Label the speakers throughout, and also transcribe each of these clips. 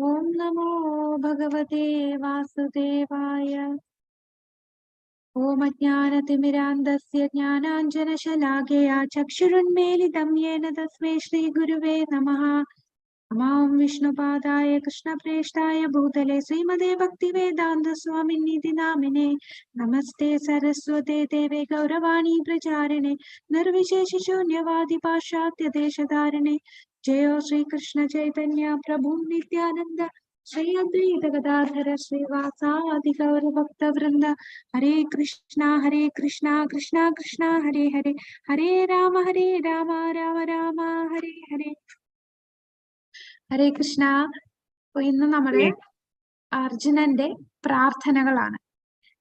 Speaker 1: ओम नमो भगवते वासुदेवाय। ओम अज्ञानतिमिरान्धस्य ज्ञानाञ्जनशलाकया चक्षुरुन्मीलितं येन तस्मै श्रीगुरुवे नमः। नमां विष्णुपादाय कृष्णप्रेष्ठाय भूतले श्रीमते भक्तिवेदान्तस्वामिन्निति नामिने। नमस्ते सरस्वते देवे गौरवाणी प्रचारिणे निर्विशेषशून्यवादि पाश्चात्यदेशधारिणे। जयो श्रीकृष्ण चैतन्य प्रभु नित्यानंद श्री अद्वैत गदाधर श्रीवासादि गौरभक्तवृंद। हरे कृष्णा कृष्णा कृष्णा हरे हरे, हरे राम राम राम हरे हरे। ഹരേ കൃഷ്ണ. ഇന്ന് നമ്മള് അർജുനന്റെ പ്രാർത്ഥനകളാണ്.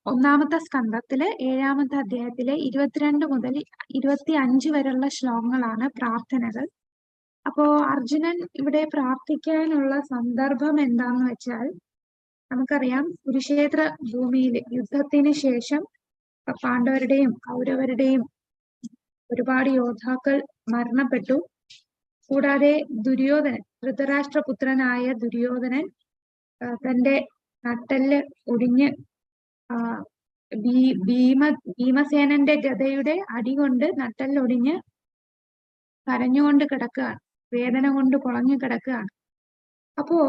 Speaker 1: ഒന്നാമത്തെ സ്കന്ധത്തില് 7-ാമത്തെ അധ്യായത്തിലെ 22 മുതൽ 25 വരെയുള്ള ശ്ലോകങ്ങളാണ് പ്രാർത്ഥനകൾ. അപ്പോ അർജുനൻ ഇവിടെ പ്രാർത്ഥിക്കാനുള്ള സന്ദർഭം എന്താന്ന് വെച്ചാൽ, നമുക്കറിയാം കുരുക്ഷേത്ര ഭൂമിയിൽ യുദ്ധത്തിന് ശേഷം പാണ്ഡവരുടെയും കൗരവരുടെയും ഒരുപാട് യോദ്ധാക്കൾ മരണപ്പെട്ടു. കൂടാതെ ദുര്യോധനൻ, ധൃതരാഷ്ട്രപുത്രനായ ദുര്യോധനൻ തന്റെ നട്ടെല്ല് ഒടിഞ്ഞ് ഭീമസേനന്റെ ഗദയുടെ അടികൊണ്ട് നട്ടെല്ലൊടിഞ്ഞ് കരഞ്ഞുകൊണ്ട് കിടക്കുകയാണ്, വേദന കൊണ്ട് കുളഞ്ഞു കിടക്കുകയാണ്. അപ്പോ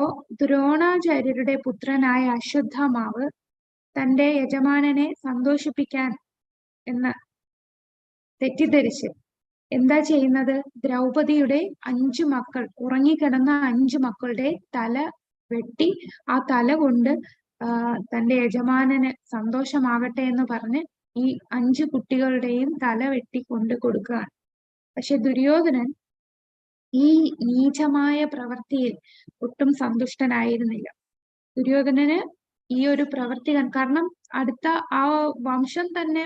Speaker 1: ദ്രോണാചാര്യരുടെ പുത്രനായ അശ്വത്ഥമാവ് തന്റെ യജമാനനെ സന്തോഷിപ്പിക്കാൻ എന്ന് തെറ്റിദ്ധരിച്ച് എന്താ ചെയ്യുന്നത്? ദ്രൗപദിയുടെ 5 മക്കൾ, ഉറങ്ങിക്കിടന്ന 5 മക്കളുടെ തല വെട്ടി ആ തല കൊണ്ട് തന്റെ യജമാനന് സന്തോഷമാകട്ടെ എന്ന് പറഞ്ഞ് ഈ 5 കുട്ടികളുടെയും തല വെട്ടി കൊണ്ട് കൊടുക്കുകയാണ്. പക്ഷെ ദുര്യോധനൻ ഈ നീചമായ പ്രവൃത്തിയിൽ ഒട്ടും സന്തുഷ്ടനായിരുന്നില്ല. ദുര്യോധനന് ഈ ഒരു പ്രവൃത്തി കാരണം അടുത്ത ആ വംശം തന്നെ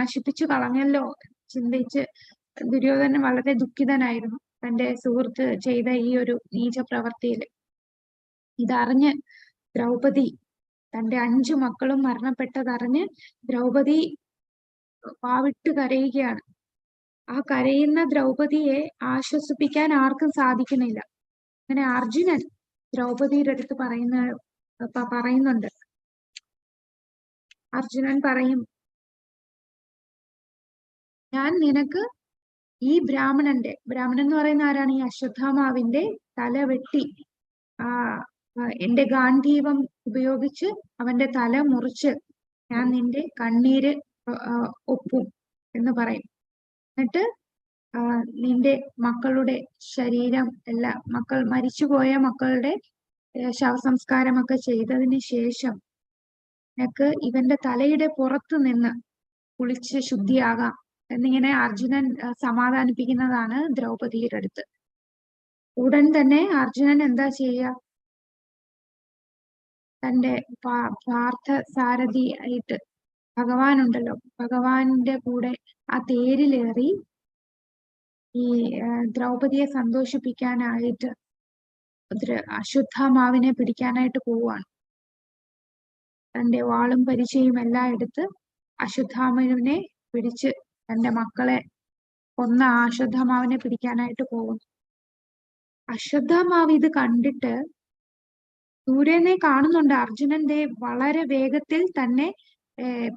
Speaker 1: നശിപ്പിച്ചു കളഞ്ഞല്ലോ ചിന്തിച്ച് ദുര്യോധനൻ വളരെ ദുഃഖിതനായിരുന്നു തന്റെ സുഹൃത്ത് ചെയ്ത ഈ ഒരു നീച പ്രവൃത്തിയിൽ. ഇതറിഞ്ഞ് ദ്രൗപദി, തന്റെ 5 മക്കളും മരണപ്പെട്ടതറിഞ്ഞ് ദ്രൗപദി വാവിട്ട് കരയുകയാണ്. ആ കരയുന്ന ദ്രൗപദിയെ ആശ്വസിപ്പിക്കാൻ ആർക്കും സാധിക്കുന്നില്ല. അങ്ങനെ അർജുനൻ ദ്രൗപദിയുടെ അടുത്ത് പറയുന്നുണ്ട്. അർജുനൻ പറയും, ഞാൻ നിനക്ക് ഈ ബ്രാഹ്മണൻ എന്ന് പറയുന്ന ആരാണ്? ഈ അശ്വത്ഥമാവിന്റെ തല വെട്ടി എന്റെ ഗാന്ധീവം ഉപയോഗിച്ച് അവന്റെ തല മുറിച്ച് ഞാൻ നിന്റെ കണ്ണീര് ഒപ്പും എന്ന് പറയും. എന്നിട്ട് നിന്റെ മക്കളുടെ ശരീരം മരിച്ചുപോയ മക്കളുടെ ശവസംസ്കാരമൊക്കെ ചെയ്തതിന് ശേഷം നിനക്ക് ഇവന്റെ തലയുടെ പുറത്ത് നിന്ന് കുളിച്ച് ശുദ്ധിയാകാം എന്നിങ്ങനെ അർജുനൻ സമാധാനിപ്പിക്കുന്നതാണ് ദ്രൗപദിയുടെ അടുത്ത്. ഉടൻ തന്നെ അർജുനൻ എന്താ ചെയ്യുക? തന്റെ പാർത്ഥ സാരഥി ആയിട്ട് ഭഗവാനുണ്ടല്ലോ, ഭഗവാന്റെ കൂടെ ആ തേരിലേറി ഈ ദ്രൗപദിയെ സന്തോഷിപ്പിക്കാനായിട്ട് അശ്വത്ഥമാവിനെ പിടിക്കാനായിട്ട് പോവുകയാണ്. തന്റെ വാളും പരിചയും എല്ലാം എടുത്ത് അശ്വത്ഥമാവിനെ പിടിച്ച് തന്റെ മക്കളെ കൊന്ന അശ്വത്ഥമാവിനെ പിടിക്കാനായിട്ട് പോകുന്നു. അശ്വത്ഥമാവ് ഇത് കണ്ടിട്ട് സൂര്യനെ കാണുന്നുണ്ട്. അർജുനന്റെ വളരെ വേഗത്തിൽ തന്നെ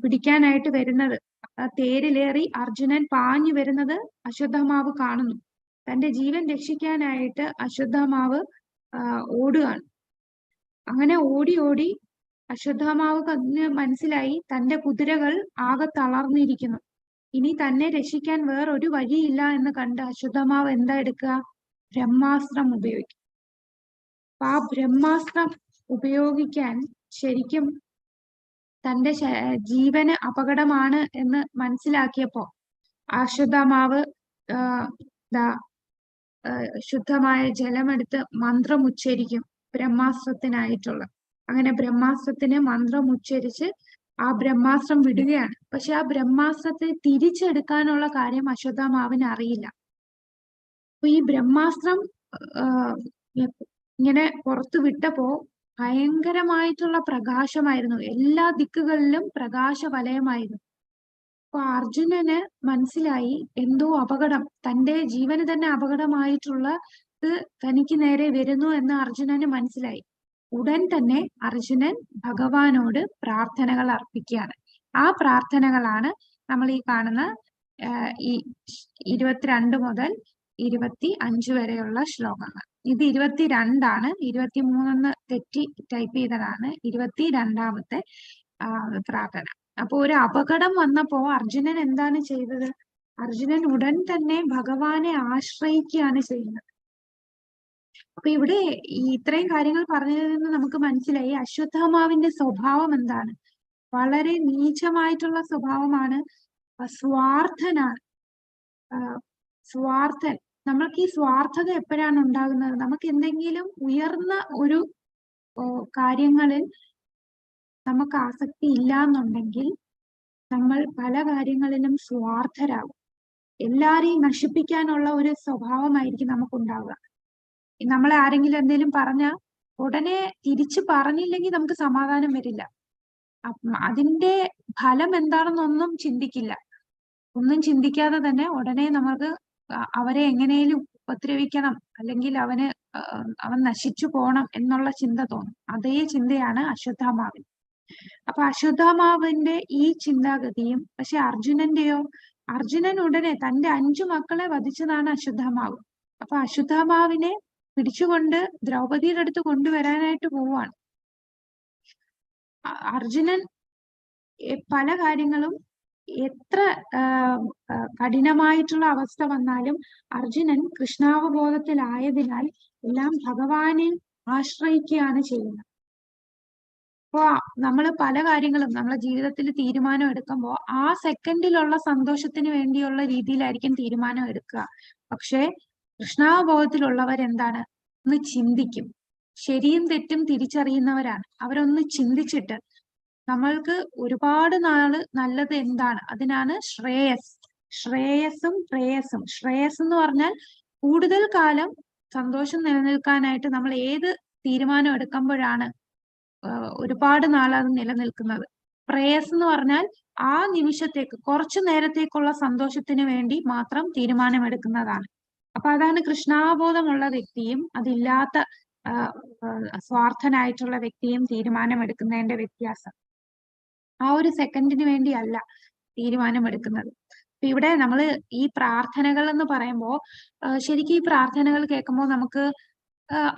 Speaker 1: പിടിക്കാനായിട്ട് വരുന്നത്, തേരിലേറി അർജുനൻ പാഞ്ഞു വരുന്നത് അശ്വത്ഥമാവ് കാണുന്നു. തന്റെ ജീവൻ രക്ഷിക്കാനായിട്ട് അശ്വത്ഥമാവ് ഓടുകയാണ്. അങ്ങനെ ഓടി ഓടി അശ്വത്ഥമാവ് മനസ്സിലായി തന്റെ കുതിരകൾ ആകെ തളർന്നിരിക്കുന്നു. ഇനി തന്നെ രക്ഷിക്കാൻ വേറൊരു വഴിയില്ല എന്ന് കണ്ട് അശ്വത്ഥമാവ് എന്താ എടുക്കുക? ബ്രഹ്മാസ്ത്രം ഉപയോഗിക്കും. ആ ബ്രഹ്മാസ്ത്രം ഉപയോഗിക്കാൻ ശരിക്കും തന്റെ ജീവന് അപകടമാണ് എന്ന് മനസ്സിലാക്കിയപ്പോ അശ്വത്ഥമാവ് ശുദ്ധമായ ജലമെടുത്ത് മന്ത്രം ഉച്ചരിക്കും ബ്രഹ്മാസ്ത്രത്തിനായിട്ടുള്ള. അങ്ങനെ ബ്രഹ്മാസ്ത്രത്തിന് മന്ത്രം ഉച്ചരിച്ച് ആ ബ്രഹ്മാസ്ത്രം വിടുകയാണ്. പക്ഷെ ആ ബ്രഹ്മാസ്ത്രത്തെ തിരിച്ചെടുക്കാനുള്ള കാര്യം അശ്വത്ഥമാവിന് അറിയില്ല. അപ്പൊ ഈ ബ്രഹ്മാസ്ത്രം ഇങ്ങനെ പുറത്തു വിട്ടപ്പോ ഭയങ്കരമായിട്ടുള്ള പ്രകാശമായിരുന്നു, എല്ലാ ദിക്കുകളിലും പ്രകാശ വലയമായിരുന്നു. അപ്പൊ അർജുനന് മനസ്സിലായി എന്തോ അപകടം, തന്റെ ജീവന് തന്നെ അപകടമായിട്ടുള്ളത് തനിക്ക് നേരെ വരുന്നു എന്ന് അർജുനന് മനസ്സിലായി. ഉടൻ തന്നെ അർജുനൻ ഭഗവാനോട് പ്രാർത്ഥനകൾ അർപ്പിക്കുകയാണ്. ആ പ്രാർത്ഥനകളാണ് നമ്മൾ ഈ കാണുന്ന ഈ 22 മുതൽ 25 വരെയുള്ള ശ്ലോകങ്ങൾ. ഇത് 22 23 തെറ്റി ടൈപ്പ് ചെയ്തതാണ് 22ാമത്തെ പ്രാർത്ഥന. അപ്പൊ ഒരു അപകടം വന്നപ്പോ അർജുനൻ എന്താണ് ചെയ്തത്? അർജുനൻ ഉടൻ തന്നെ ഭഗവാനെ ആശ്രയിക്കുകയാണ് ചെയ്യുന്നത്. അപ്പൊ ഇവിടെ ഈ ഇത്രയും കാര്യങ്ങൾ പറഞ്ഞതിൽ നിന്ന് നമുക്ക് മനസ്സിലായി അശ്വത്ഥാമാവിന്റെ സ്വഭാവം എന്താണ്. വളരെ നീചമായിട്ടുള്ള സ്വഭാവമാണ്. സ്വാർത്ഥനാണ്. സ്വാർത്ഥൻ. നമ്മൾക്ക് ഈ സ്വാർത്ഥത എപ്പോഴാണ് ഉണ്ടാകുന്നത്? നമുക്ക് എന്തെങ്കിലും ഉയർന്ന ഒരു കാര്യങ്ങളിൽ നമുക്ക് ആസക്തി ഇല്ല എന്നുണ്ടെങ്കിൽ നമ്മൾ പല കാര്യങ്ങളിലും സ്വാർത്ഥരാകും. എല്ലാരെയും നശിപ്പിക്കാനുള്ള ഒരു സ്വഭാവമായിരിക്കും നമുക്കുണ്ടാവുക. നമ്മളെ ആരെങ്കിലും എന്തെങ്കിലും പറഞ്ഞാൽ ഉടനെ തിരിച്ചു പറഞ്ഞില്ലെങ്കിൽ നമുക്ക് സമാധാനം വരില്ല. അതിന്റെ ഫലം എന്താണെന്നൊന്നും ചിന്തിക്കില്ല. ഒന്നും ചിന്തിക്കാതെ തന്നെ ഉടനെ നമുക്ക് അവരെ എങ്ങനെയും ഉപദ്രവിക്കണം, അല്ലെങ്കിൽ അവൻ നശിച്ചു പോണം എന്നുള്ള ചിന്ത തോന്നും. അതേ ചിന്തയാണ് അശ്വത്ഥാമാവിന്. അപ്പൊ അശ്വത്ഥാമാവിന്റെ ഈ ചിന്താഗതിയും, പക്ഷെ അർജുനന്റെയോ, അർജുനൻ ഉടനെ തന്റെ 5 മക്കളെ വധിച്ചതാണ് അശ്വത്ഥാമാവ്. അപ്പൊ അശ്വത്ഥാമാവിനെ പിടിച്ചുകൊണ്ട് ദ്രൗപദിയുടെ അടുത്ത് കൊണ്ടുവരാനായിട്ട് പോവാണ്. അർജുനൻ പല കാര്യങ്ങളും എത്ര കഠിനമായിട്ടുള്ള അവസ്ഥ വന്നാലും അർജുനൻ കൃഷ്ണാവബോധത്തിലായതിനാൽ എല്ലാം ഭഗവാനിൽ ആശ്രയിക്കുകയാണ് ചെയ്യുന്നത്. അപ്പൊ നമ്മൾ പല കാര്യങ്ങളും നമ്മളെ ജീവിതത്തിൽ തീരുമാനം എടുക്കുമ്പോൾ ആ സെക്കൻഡിലുള്ള സന്തോഷത്തിന് വേണ്ടിയുള്ള രീതിയിലായിരിക്കും തീരുമാനം എടുക്കുക. പക്ഷെ കൃഷ്ണാവബോധത്തിലുള്ളവരെന്താണ്? ഒന്ന് ചിന്തിക്കും. ശരിയും തെറ്റും തിരിച്ചറിയുന്നവരാണ്. അവരൊന്ന് ചിന്തിച്ചിട്ട് നമ്മൾക്ക് ഒരുപാട് നാള് നല്ലത് എന്താണ്, അതിനാണ് ശ്രേയസ്. ശ്രേയസ്സും പ്രേയസ്സും. ശ്രേയസ് എന്ന് പറഞ്ഞാൽ കൂടുതൽ കാലം സന്തോഷം നിലനിൽക്കാനായിട്ട് നമ്മൾ ഏത് തീരുമാനം എടുക്കുമ്പോഴാണ് ഒരുപാട് നാൾ അത് നിലനിൽക്കുന്നത്. പ്രേയസ് എന്ന് പറഞ്ഞാൽ ആ നിമിഷത്തേക്ക്, കുറച്ചു നേരത്തേക്കുള്ള സന്തോഷത്തിന് വേണ്ടി മാത്രം തീരുമാനമെടുക്കുന്നതാണ്. അപ്പൊ അതാണ് കൃഷ്ണാവബോധമുള്ള വ്യക്തിയും അതില്ലാത്ത സ്വാർത്ഥനായിട്ടുള്ള വ്യക്തിയും തീരുമാനമെടുക്കുന്നതിന്റെ വ്യത്യാസം. ആ ഒരു സെക്കൻഡിന് വേണ്ടിയല്ല തീരുമാനമെടുക്കുന്നത്. അപ്പൊ ഇവിടെ നമ്മൾ ഈ പ്രാർത്ഥനകൾ എന്ന് പറയുമ്പോൾ ശരിക്കും ഈ പ്രാർത്ഥനകൾ കേൾക്കുമ്പോൾ നമുക്ക്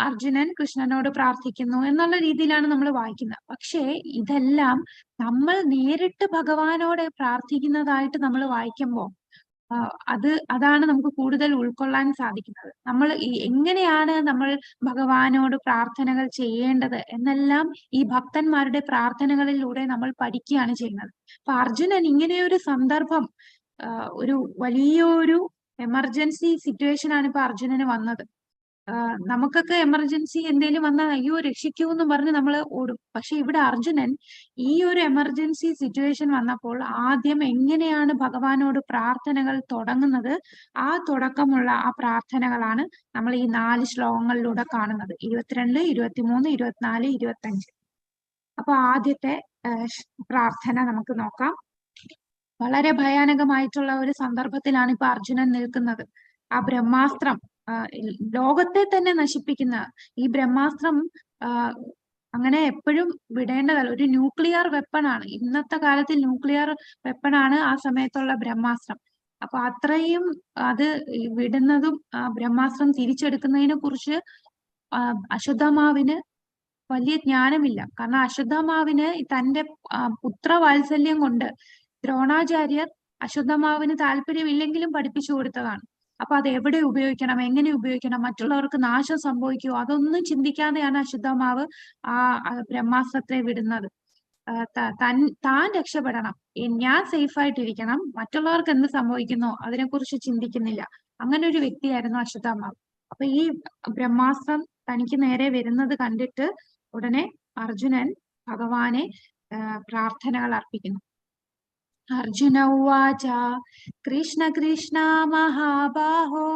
Speaker 1: അർജുനൻ കൃഷ്ണനോട് പ്രാർത്ഥിക്കുന്നു എന്നുള്ള രീതിയിലാണ് നമ്മൾ വായിക്കുന്നത്. പക്ഷേ ഇതെല്ലാം നമ്മൾ നേരിട്ട് ഭഗവാനോട് പ്രാർത്ഥിക്കുന്നതായിട്ട് നമ്മൾ വായിക്കുമ്പോൾ അതാണ് നമുക്ക് കൂടുതൽ ഉൾക്കൊള്ളാൻ സാധിക്കുന്നത്. നമ്മൾ എങ്ങനെയാണ് നമ്മൾ ഭഗവാനോട് പ്രാർത്ഥനകൾ ചെയ്യേണ്ടത് എന്നെല്ലാം ഈ ഭക്തന്മാരുടെ പ്രാർത്ഥനകളിലൂടെ നമ്മൾ പഠിക്കുകയാണ് ചെയ്യുന്നത്. അപ്പൊ അർജുനൻ ഇങ്ങനെയൊരു സന്ദർഭം, ഒരു വലിയൊരു എമർജൻസി സിറ്റുവേഷൻ ആണ് ഇപ്പൊ അർജുനന് വന്നത്. നമുക്കൊക്കെ എമർജൻസി എന്തെങ്കിലും വന്നാൽ അയ്യോ രക്ഷിക്കൂ എന്ന് പറഞ്ഞ് നമ്മൾ ഓടും. പക്ഷെ ഇവിടെ അർജുനൻ ഈ ഒരു എമർജൻസി സിറ്റുവേഷൻ വന്നപ്പോൾ ആദ്യം എങ്ങനെയാണ് ഭഗവാനോട് പ്രാർത്ഥനകൾ തുടങ്ങുന്നത്, ആ തുടക്കമുള്ള ആ പ്രാർത്ഥനകളാണ് നമ്മൾ ഈ 4 ശ്ലോകങ്ങളിലൂടെ കാണുന്നത്. 22, 23, 24, 25. അപ്പൊ ആദ്യത്തെ പ്രാർത്ഥന നമുക്ക് നോക്കാം. വളരെ ഭയാനകമായിട്ടുള്ള ഒരു സന്ദർഭത്തിലാണ് ഇപ്പൊ അർജുനൻ നിൽക്കുന്നത്. ആ ബ്രഹ്മാസ്ത്രം, ലോകത്തെ തന്നെ നശിപ്പിക്കുന്ന ഈ ബ്രഹ്മാസ്ത്രം അങ്ങനെ എപ്പോഴും വിടേണ്ടതല്ല. ഒരു ന്യൂക്ലിയർ വെപ്പണാണ്. ഇന്നത്തെ കാലത്തിൽ ന്യൂക്ലിയർ വെപ്പണാണ് ആ സമയത്തുള്ള ബ്രഹ്മാസ്ത്രം. അപ്പൊ അത്രയും അത് വിടുന്നതും ബ്രഹ്മാസ്ത്രം തിരിച്ചെടുക്കുന്നതിനെ കുറിച്ച് അശ്വത്ഥാമാവിന് വലിയ ജ്ഞാനമില്ല. കാരണം അശ്വത്ഥാമാവിന് തന്റെ പുത്രവാത്സല്യം കൊണ്ട് ദ്രോണാചാര്യർ അശ്വത്ഥാമാവിന് താല്പര്യമില്ലെങ്കിലും പഠിപ്പിച്ചു കൊടുത്തതാണ്. അപ്പൊ അത് എവിടെ ഉപയോഗിക്കണം, എങ്ങനെ ഉപയോഗിക്കണം, മറ്റുള്ളവർക്ക് നാശം സംഭവിക്കുമോ, അതൊന്നും ചിന്തിക്കാതെയാണ് അശ്വത്ഥാമാവ് ആ ബ്രഹ്മാസ്ത്രത്തെ വിടുന്നത്. താൻ രക്ഷപ്പെടണം, ഞാൻ സേഫ് ആയിട്ടിരിക്കണം, മറ്റുള്ളവർക്ക് എന്ത് സംഭവിക്കുന്നോ അതിനെക്കുറിച്ച് ചിന്തിക്കുന്നില്ല. അങ്ങനെ ഒരു വ്യക്തിയായിരുന്നു അശ്വത്ഥാമാവ്. അപ്പൊ ഈ ബ്രഹ്മാസ്ത്രം തനിക്ക് നേരെ വരുന്നത് കണ്ടിട്ട് ഉടനെ അർജുനൻ ഭഗവാനെ പ്രാർത്ഥനകൾ അർപ്പിക്കുന്നു. അർജുന ഉവാച കൃഷ്ണ കൃഷ്ണ മഹാബാഹോ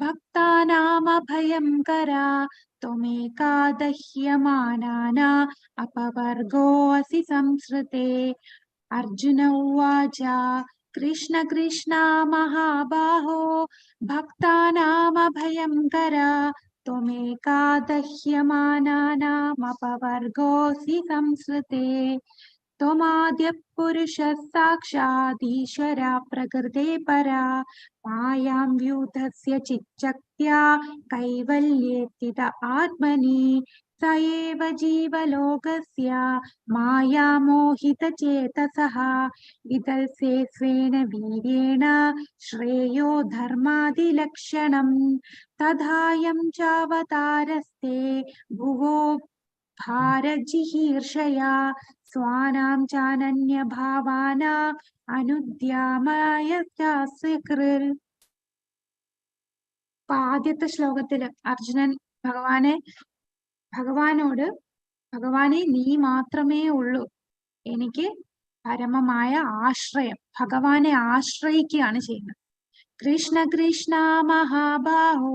Speaker 1: ഭക്താനാമഭയങ്കര ത്വമേകാ ദഹ്യമാനാന അപവർഗോऽസി സംസൃതേ. അർജുന ഉവാച കൃഷ്ണ കൃഷ്ണ മഹാബാഹോ ഭക്താനാമഭയങ്കര त्वमेका दह्यमानानामपवर्गोऽसि संसृते त्वमाद्यः पुरुषः साक्षादीश्वरा प्रकृते परा मायां व्यूतस्य चिच्चक्त्या कैवल्येत्थित आत्मनि स एव जीवलोकस्य मायामोहितचेतसः विदल्से स्वेन वीर्येण श्रेयो धर्मादिलक्षणम् तथायं चावतारस्ते भुवो भारजिहीर्षया स्वानां चानन्यभावाना അനുദ്യാമയസ്യകൃൽ. ആദ്യത്തെ ശ്ലോകത്തില് അർജുനൻ ഭഗവാനോട് ഭഗവാനെ നീ മാത്രമേ ഉള്ളൂ എനിക്ക് പരമമായ ആശ്രയം, ഭഗവാനെ ആശ്രയിക്കുകയാണ് ചെയ്യുന്നത്. കൃഷ്ണ കൃഷ്ണ മഹാബാഹോ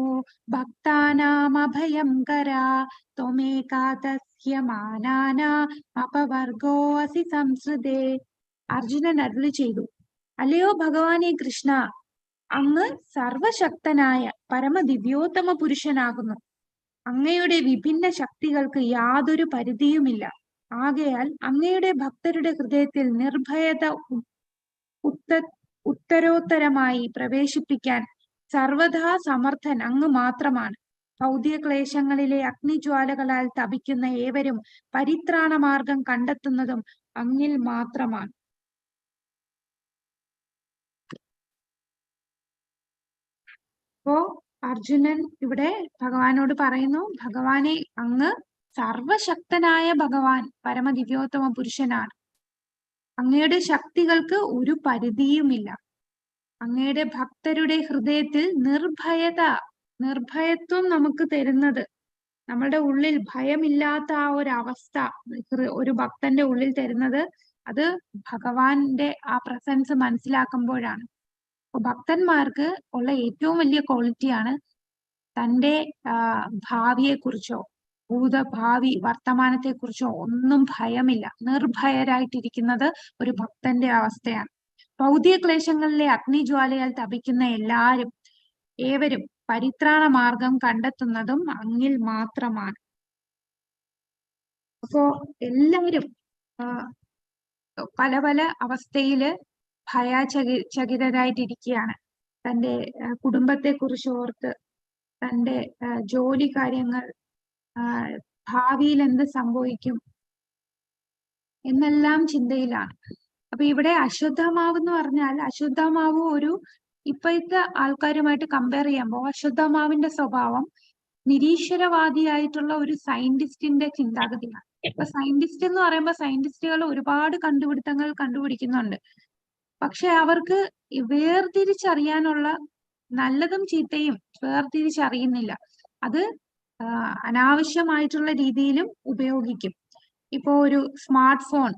Speaker 1: ഭക്താനാമഭയങ്കര ത്വമേകാ ദഹ്യമാനാനാം അപവർഗോ അസി സംസൃതേ. അർജുനൻ അരുളി ചെയ്തു, അല്ലയോ ഭഗവാനെ കൃഷ്ണ, അങ്ങ് സർവശക്തനായ പരമദിവ്യോത്തമ പുരുഷനാകുന്നു. അങ്ങയുടെ വിഭിന്ന ശക്തികൾക്ക് യാതൊരു പരിധിയുമില്ല. ആകയാൽ അങ്ങയുടെ ഭക്തരുടെ ഹൃദയത്തിൽ നിർഭയത ഉത്തരോത്തരമായി പ്രവേശിപ്പിക്കാൻ സർവഥാ സമർത്ഥൻ അങ്ങ് മാത്രമാണ്. ഭൗതിക ക്ലേശങ്ങളിലെ അഗ്നിജ്വാലകളാൽ തപിക്കുന്ന ഏവരും പരിത്രാണമാർഗം കണ്ടെത്തുന്നതും അങ്ങിൽ മാത്രമാണ്. അപ്പോ അർജുനൻ ഇവിടെ ഭഗവാനോട് പറയുന്നു, ഭഗവാനെ അങ്ങ് സർവശക്തനായ ഭഗവാൻ പരമദിവ്യോത്തമ പുരുഷനാണ്. അങ്ങയുടെ ശക്തികൾക്ക് ഒരു പരിധിയുമില്ല. അങ്ങയുടെ ഭക്തരുടെ ഹൃദയത്തിൽ നിർഭയത്വം നമുക്ക് തരുന്നത്, നമ്മളുടെ ഉള്ളിൽ ഭയമില്ലാത്ത ആ ഒരു അവസ്ഥ ഒരു ഭക്തന്റെ ഉള്ളിൽ തരുന്നത്, അത് ഭഗവാന്റെ ആ പ്രസൻസ് മനസ്സിലാക്കുമ്പോഴാണ്. അപ്പൊ ഭക്തന്മാർക്ക് ഉള്ള ഏറ്റവും വലിയ ക്വാളിറ്റിയാണ് തന്റെ ഭാവിയെക്കുറിച്ചോ ഭൂതഭാവി വർത്തമാനത്തെക്കുറിച്ചോ ഒന്നും ഭയമില്ല, നിർഭയരായിട്ടിരിക്കുന്നത് ഒരു ഭക്തന്റെ അവസ്ഥയാണ്. ഭൗതിക ക്ലേശങ്ങളിലെ അഗ്നിജ്വാലയാൽ തപിക്കുന്ന ഏവരും പരിത്രാണ മാർഗം കണ്ടെത്തുന്നതും അങ്ങിൽ മാത്രമാണ്. അപ്പോ എല്ലാവരും പല പല അവസ്ഥയില് ഭയചകിതരായിട്ടിരിക്കുകയാണ്. തന്റെ കുടുംബത്തെ കുറിച്ച് ഓർത്ത്, തന്റെ ജോലി കാര്യങ്ങൾ, ഭാവിയിൽ എന്ത് സംഭവിക്കും എന്നെല്ലാം ചിന്തയിലാണ്. അപ്പൊ ഇവിടെ അശ്വത്ഥമാവ് എന്ന് പറഞ്ഞാൽ, അശ്വത്ഥമാവ് ഇപ്പോഴത്തെ ആൾക്കാരുമായിട്ട് കമ്പയർ ചെയ്യുമ്പോൾ അശ്വത്ഥമാവിന്റെ സ്വഭാവം നിരീശ്വരവാദിയായിട്ടുള്ള ഒരു സയന്റിസ്റ്റിന്റെ ചിന്താഗതിയാണ്. ഇപ്പൊ സയന്റിസ്റ്റ് എന്ന് പറയുമ്പോൾ സയന്റിസ്റ്റുകൾ ഒരുപാട് കണ്ടുപിടുത്തങ്ങൾ കണ്ടുപിടിക്കുന്നുണ്ട്. പക്ഷെ അവർക്ക് വേർതിരിച്ചറിയാനുള്ള, നല്ലതും ചീത്തയും വേർതിരിച്ചറിയുന്നില്ല. അത് അനാവശ്യമായിട്ടുള്ള രീതിയിലും ഉപയോഗിക്കും. ഇപ്പോ ഒരു സ്മാർട്ട് ഫോൺ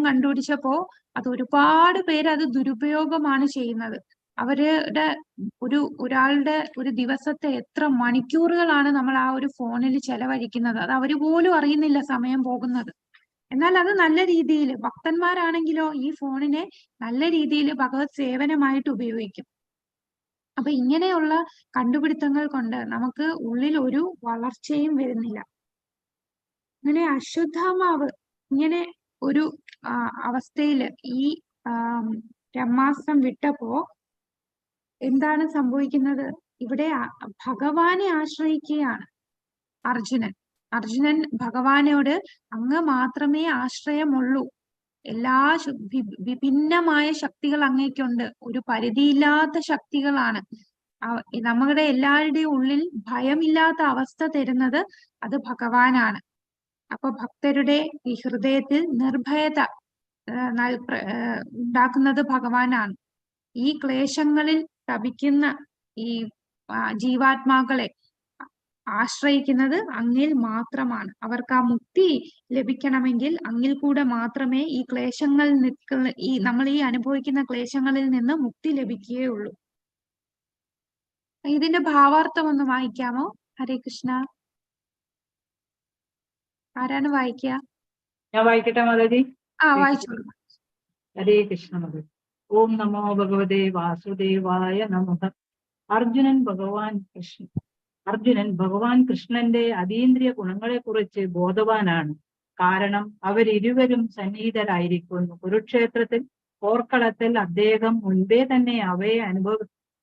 Speaker 1: കണ്ടുപിടിച്ചപ്പോ അത് ഒരുപാട് പേര് അത് ദുരുപയോഗമാണ് ചെയ്യുന്നത്. ഒരാളുടെ ഒരു ദിവസത്തെ എത്ര മണിക്കൂറുകളാണ് നമ്മൾ ആ ഒരു ഫോണിൽ ചെലവഴിക്കുന്നത്, അത് അവര് പോലും അറിയുന്നില്ല സമയം പോകുന്നത്. എന്നാൽ അത് നല്ല രീതിയിൽ, ഭക്തന്മാരാണെങ്കിലോ ഈ ഫോണിനെ നല്ല രീതിയിൽ ഭഗവത് സേവനമായിട്ട് ഉപയോഗിക്കും. അപ്പൊ ഇങ്ങനെയുള്ള കണ്ടുപിടുത്തങ്ങൾ കൊണ്ട് നമുക്ക് ഉള്ളിൽ ഒരു വളർച്ചയും വരുന്നില്ല. അങ്ങനെ അശ്വത്ഥമാവ് ഇങ്ങനെ ഒരു അവസ്ഥയില് ഈ ബ്രഹ്മാസ്ത്രം വിട്ടപ്പോ എന്താണ് സംഭവിക്കുന്നത്? ഇവിടെ ഭഗവാനെ ആശ്രയിക്കുകയാണ് അർജുനൻ ഭഗവാനോട് അങ്ങ് മാത്രമേ ആശ്രയമുള്ളൂ, എല്ലാ വിഭിന്നമായ ശക്തികൾ അങ്ങേക്കുണ്ട്, ഒരു പരിധിയില്ലാത്ത ശക്തികളാണ്. നമ്മുടെ എല്ലാവരുടെയും ഉള്ളിൽ ഭയമില്ലാത്ത അവസ്ഥ തരുന്നത് അത് ഭഗവാനാണ്. അപ്പൊ ഭക്തരുടെ ഈ ഹൃദയത്തിൽ നിർഭയത ഉണ്ടാക്കുന്നത് ഭഗവാനാണ്. ഈ ക്ലേശങ്ങളിൽ തപിക്കുന്ന ഈ ജീവാത്മാക്കളെ ആശ്രയിക്കുന്നത് അങ്ങിൽ മാത്രമാണ്. അവർക്ക് ആ മുക്തി ലഭിക്കണമെങ്കിൽ അങ്ങിൽ കൂടെ മാത്രമേ ഈ ക്ലേശങ്ങൾ നമ്മൾ ഈ അനുഭവിക്കുന്ന ക്ലേശങ്ങളിൽ നിന്ന് മുക്തി ലഭിക്കുകയുള്ളൂ. ഇതിന്റെ ഭാവാർത്ഥം ഒന്ന് വായിക്കാമോ? ഹരേ കൃഷ്ണ. ആരാണ് വായിക്കുക?
Speaker 2: ഞാൻ വായിക്കട്ടെ മാതാജി?
Speaker 1: വായിച്ചോളൂ.
Speaker 2: ഹരേ കൃഷ്ണ മതി. ഓം നമോ ഭഗവതേ വാസുദേവായ നമഃ. അർജുനൻ ഭഗവാൻ കൃഷ്ണൻ അർജുനൻ ഭഗവാൻ കൃഷ്ണന്റെ അതീന്ദ്രിയ ഗുണങ്ങളെക്കുറിച്ച് ബോധവാനാണ്. കാരണം അവരിരുവരും സന്നിഹിതരായിരിക്കുന്നു. കുരുക്ഷേത്രത്തിൽ പോർക്കളത്തിൽ അദ്ദേഹം മുൻപേ തന്നെ അവയെ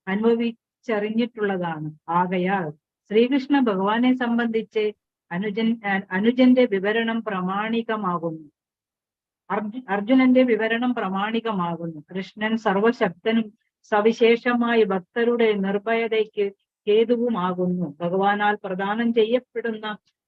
Speaker 2: അനുഭവിച്ചറിഞ്ഞിട്ടുള്ളതാണ്. ആകയാൽ ശ്രീകൃഷ്ണ ഭഗവാനെ സംബന്ധിച്ച് അനുജന്റെ വിവരണം പ്രാമാണികമാകുന്നു. അർജുനന്റെ വിവരണം പ്രാമാണികമാകുന്നു. കൃഷ്ണൻ സർവശക്തനും സവിശേഷമായി ഭക്തരുടെ നിർഭയതയ്ക്ക് ഹേതുവുമാകുന്നു. ഭഗവാനാൽ പ്രദാനം ചെയ്യപ്പെടുന്ന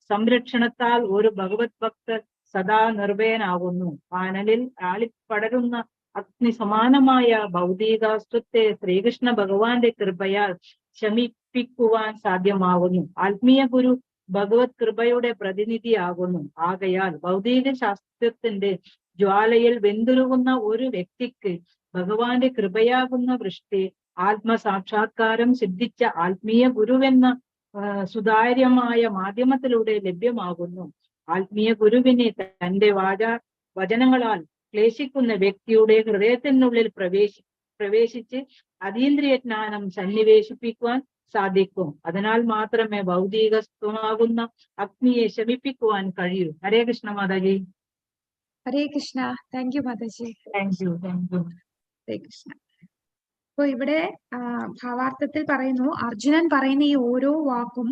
Speaker 2: സംരക്ഷണത്താൽ ഒരു ഭഗവത് ഭക്തർ സദാ നിർഭയനാകുന്നു. പാനലിൽ ആളിപ്പടരുന്ന അഗ്നി സമാനമായ ഭൗതികാസ്ത്രത്തെ ശ്രീകൃഷ്ണ ഭഗവാന്റെ കൃപയാൽ ശമിപ്പിക്കുവാൻ സാധ്യമാകുന്നു. ആത്മീയ ഗുരു ഭഗവത് കൃപയുടെ പ്രതിനിധിയാകുന്നു. ആകയാൽ ഭൗതിക ശാസ്ത്രത്തിന്റെ ജ്വാലയിൽ വെന്തുരുകുന്ന ഒരു വ്യക്തിക്ക് ഭഗവാന്റെ കൃപയാകുന്ന വൃഷ്ടി ആത്മസാക്ഷാത്കാരം സിദ്ധിച്ച ആത്മീയ ഗുരുവെന്ന സുതാര്യമായ മാധ്യമത്തിലൂടെ ലഭ്യമാകുന്നു. ആത്മീയ ഗുരുവിനെ തന്റെ വചനങ്ങളാൽ ക്ലേശിക്കുന്ന വ്യക്തിയുടെ ഹൃദയത്തിനുള്ളിൽ പ്രവേശിച്ച് അതീന്ദ്രിയ ജ്ഞാനം സന്നിവേശിപ്പിക്കുവാൻ സാധിക്കും. അതിനാൽ മാത്രമേ ഭൗതികമാകുന്ന അഗ്നിയെ ശമിപ്പിക്കുവാൻ കഴിയൂ. ഹരേ കൃഷ്ണ മാതാജി.
Speaker 1: ഹരേ കൃഷ്ണ. താങ്ക് യു മാതാജി.
Speaker 2: Thank you.
Speaker 1: ഹരേ കൃഷ്ണ. അപ്പൊ ഇവിടെ ഭാവാർത്ഥത്തിൽ പറയുന്നു, അർജുനൻ പറയുന്ന ഈ ഓരോ വാക്കും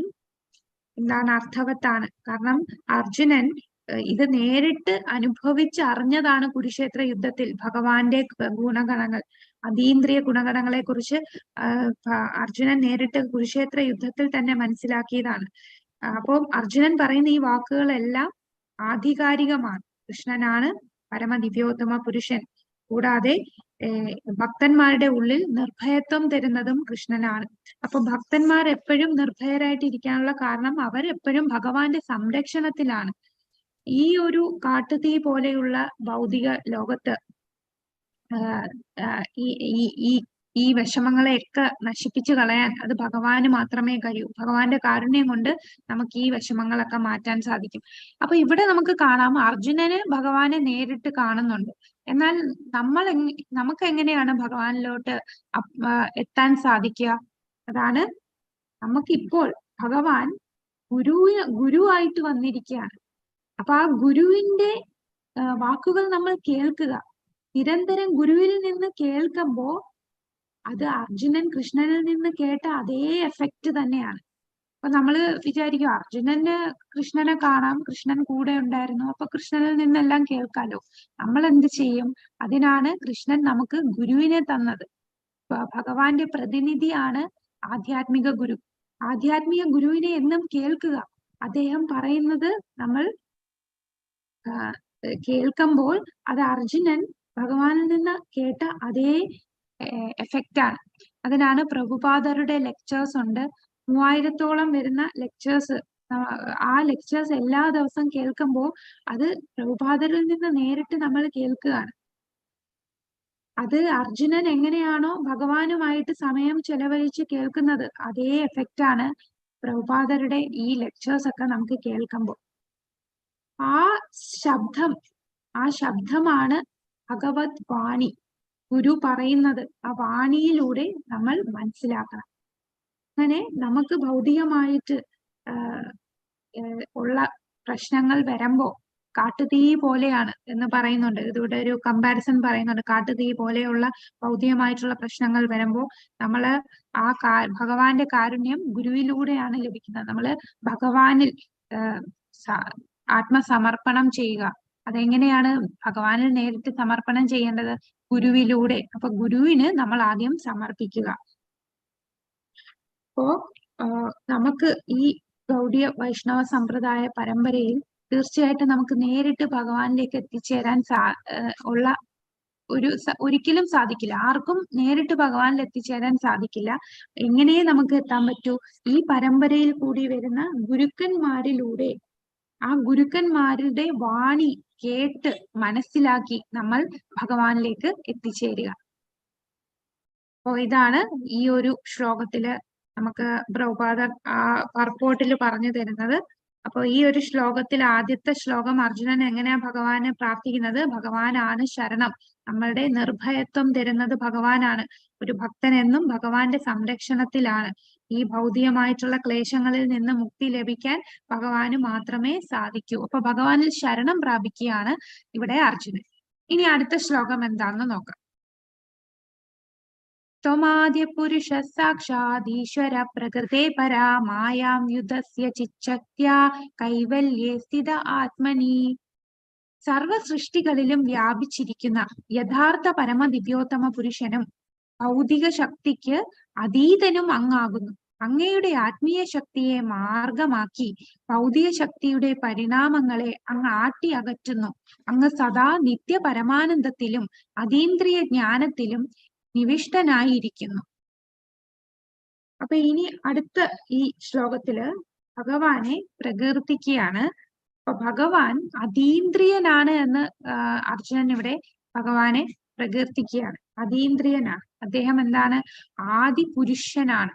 Speaker 1: എന്താണ് അർത്ഥവത്താണ്. കാരണം അർജുനൻ ഇത് നേരിട്ട് അനുഭവിച്ചറിഞ്ഞതാണ് കുരുക്ഷേത്ര യുദ്ധത്തിൽ ഭഗവാന്റെ ഗുണഗണങ്ങൾ, അതീന്ദ്രിയ ഗുണഗണങ്ങളെ കുറിച്ച് അർജുനൻ നേരിട്ട് കുരുക്ഷേത്ര യുദ്ധത്തിൽ തന്നെ മനസ്സിലാക്കിയതാണ്. അപ്പോൾ അർജുനൻ പറയുന്ന ഈ വാക്കുകളെല്ലാം ആധികാരികമാണ്. കൃഷ്ണനാണ് പരമദിവ്യോത്തമ പുരുഷൻ. കൂടാതെ ഭക്തന്മാരുടെ ഉള്ളിൽ നിർഭയത്വം തരുന്നതും കൃഷ്ണനാണ്. അപ്പൊ ഭക്തന്മാർ എപ്പോഴും നിർഭയരായിട്ട് ഇരിക്കാനുള്ള കാരണം അവരെപ്പോഴും ഭഗവാന്റെ സംരക്ഷണത്തിലാണ്. ഈ ഒരു കാട്ടുതീ പോലെയുള്ള ഭൗതിക ലോകത്ത് ഈ വിഷമങ്ങളെയൊക്കെ നശിപ്പിച്ചു കളയാൻ അത് ഭഗവാന് മാത്രമേ കഴിയൂ. ഭഗവാന്റെ കാരുണ്യം കൊണ്ട് നമുക്ക് ഈ വിഷമങ്ങളൊക്കെ മാറ്റാൻ സാധിക്കും. അപ്പൊ ഇവിടെ നമുക്ക് കാണാം, അർജുനന് ഭഗവാനെ നേരിട്ട് കാണുന്നുണ്ട്. എന്നാൽ നമുക്ക് എങ്ങനെയാണ് ഭഗവാനിലോട്ട് എത്താൻ സാധിക്കുക? അതാണ് നമുക്കിപ്പോൾ ഭഗവാൻ ഗുരുവായിട്ട് വന്നിരിക്കുകയാണ്. അപ്പൊ ആ ഗുരുവിന്റെ വാക്കുകൾ നമ്മൾ കേൾക്കുക. നിരന്തരം ഗുരുവിൽ നിന്ന് കേൾക്കുമ്പോ അത് അർജുനൻ കൃഷ്ണനിൽ നിന്ന് കേട്ട അതേ എഫക്റ്റ് തന്നെയാണ്. അപ്പൊ നമ്മള് വിചാരിക്കും അർജുനന് കൃഷ്ണനെ കാണാം, കൃഷ്ണൻ കൂടെ ഉണ്ടായിരുന്നു, അപ്പൊ കൃഷ്ണനിൽ നിന്നെല്ലാം കേൾക്കാലോ. നമ്മൾ എന്ത് ചെയ്യും? അതിനാണ് കൃഷ്ണൻ നമുക്ക് ഗുരുവിനെ തന്നത്. ഭഗവാന്റെ പ്രതിനിധിയാണ് ആധ്യാത്മിക ഗുരു. ആധ്യാത്മിക ഗുരുവിനെ എന്നും കേൾക്കുക. അദ്ദേഹം പറയുന്നത് നമ്മൾ കേൾക്കുമ്പോൾ അത് അർജുനൻ ഭഗവാനിൽ നിന്ന് കേട്ട അതേ എഫക്റ്റ് ആണ്. അതിനാണ് പ്രഭുപാദരുടെ ലെക്ചേഴ്സ് ഉണ്ട്, 3000-ഓളം വരുന്ന ലെക്ചേഴ്സ്. ആ ലെക്ചേഴ്സ് എല്ലാ ദിവസവും കേൾക്കുമ്പോൾ അത് പ്രഭുപാദരിൽ നിന്ന് നേരിട്ട് നമ്മൾ കേൾക്കുകയാണ്. അത് അർജുനൻ എങ്ങനെയാണോ ഭഗവാനുമായിട്ട് സമയം ചെലവഴിച്ച് കേൾക്കുന്നത്, അതേ എഫക്റ്റ് ആണ് പ്രഭുപാദരുടെ ഈ ലെക്ചേഴ്സ് ഒക്കെ നമുക്ക് കേൾക്കുമ്പോൾ. ആ ശബ്ദമാണ് ഭഗവത് വാണി. ഗുരു പറയുന്നത് ആ വാണിയിലൂടെ നമ്മൾ മനസ്സിലാക്കണം. അങ്ങനെ നമുക്ക് ഭൗതികമായിട്ട് ഉള്ള പ്രശ്നങ്ങൾ വരുമ്പോ കാട്ടുതീ പോലെയാണ് എന്ന് പറയുന്നുണ്ട്. ഇതിവിടെ ഒരു കമ്പാരിസൺ പറയുന്നുണ്ട്. കാട്ടുതീ പോലെയുള്ള ഭൗതികമായിട്ടുള്ള പ്രശ്നങ്ങൾ വരുമ്പോ നമ്മള് ഭഗവാന്റെ കാരുണ്യം ഗുരുവിലൂടെയാണ് ലഭിക്കുന്നത്. നമ്മള് ഭഗവാനിൽ ആത്മസമർപ്പണം ചെയ്യുക. അതെങ്ങനെയാണ് ഭഗവാനിൽ നേരിട്ട് സമർപ്പണം ചെയ്യേണ്ടത്? ഗുരുവിലൂടെ. അപ്പൊ ഗുരുവിന് നമ്മൾ ആദ്യം സമർപ്പിക്കുക. അപ്പോ നമുക്ക് ഈ ഗൗഡീയ വൈഷ്ണവ സമ്പ്രദായ പരമ്പരയിൽ തീർച്ചയായിട്ടും നമുക്ക് നേരിട്ട് ഭഗവാനിലേക്ക് എത്തിച്ചേരാൻ ഒരിക്കലും സാധിക്കില്ല. ആർക്കും നേരിട്ട് ഭഗവാനിൽ എത്തിച്ചേരാൻ സാധിക്കില്ല. എങ്ങനെയേ നമുക്ക് എത്താൻ പറ്റൂ? ഈ പരമ്പരയിൽ കൂടി വരുന്ന ഗുരുക്കന്മാരിലൂടെ, ആ ഗുരുക്കന്മാരുടെ വാണി കേട്ട് മനസ്സിലാക്കി നമ്മൾ ഭഗവാനിലേക്ക് എത്തിച്ചേരുക. അപ്പോ ഇതാണ് ഈ ഒരു ശ്ലോകത്തില് നമുക്ക് പ്രഭുപാദർ പർപ്പോട്ടിൽ പറഞ്ഞു തരുന്നത്. അപ്പൊ ഈ ഒരു ശ്ലോകത്തിൽ ആദ്യത്തെ ശ്ലോകം അർജുനൻ എങ്ങനെയാ ഭഗവാനെ പ്രാർത്ഥിക്കുന്നത്? ഭഗവാനാണ് ശരണം. നമ്മളുടെ നിർഭയത്വം തരുന്നത് ഭഗവാനാണ്. ഒരു ഭക്തൻ എന്നും ഭഗവാന്റെ സംരക്ഷണത്തിലാണ്. ഈ ഭൗതികമായിട്ടുള്ള ക്ലേശങ്ങളിൽ നിന്ന് മുക്തി ലഭിക്കാൻ ഭഗവാന് മാത്രമേ സാധിക്കൂ. അപ്പൊ ഭഗവാനിൽ ശരണം പ്രാപിക്കുകയാണ് ഇവിടെ അർജുനൻ. ഇനി അടുത്ത ശ്ലോകം എന്താണെന്ന് നോക്കാം. ത്വമാദ്യ പുരുഷ സാക്ഷാദീശ്വര പ്രകൃതേ പരാ മായാം യുദ്ധസ്യ ചിച്ഛക്ത്യാ കൈവല്യേ സ്ഥിത ആത്മനി. സർവ സൃഷ്ടികളിലും വ്യാപിച്ചിരിക്കുന്ന യഥാർത്ഥ പരമദിവ്യോത്തമ പുരുഷനും ഭൗതിക ശക്തിക്ക് അതീതനും അങ്ങാകുന്നു. അങ്ങയുടെ ആത്മീയ ശക്തിയെ മാർഗമാക്കി ഭൗതിക ശക്തിയുടെ പരിണാമങ്ങളെ അങ്ങ് ആട്ടി അകറ്റുന്നു. അങ്ങ് സദാ നിത്യ പരമാനന്ദത്തിലും അതീന്ദ്രിയ ജ്ഞാനത്തിലും നിവിഷ്ടനായിരിക്കുന്നു. അപ്പൊ ഇനി അടുത്ത ഈ ശ്ലോകത്തില് ഭഗവാനെ പ്രകീർത്തിക്കുകയാണ്. അപ്പൊ ഭഗവാൻ അതീന്ദ്രിയനാണ് എന്ന് അർജുനൻ ഇവിടെ ഭഗവാനെ പ്രകീർത്തിക്കുകയാണ്. അതീന്ദ്രിയനാണ്. അദ്ദേഹം എന്താണ്? ആദി പുരുഷനാണ്,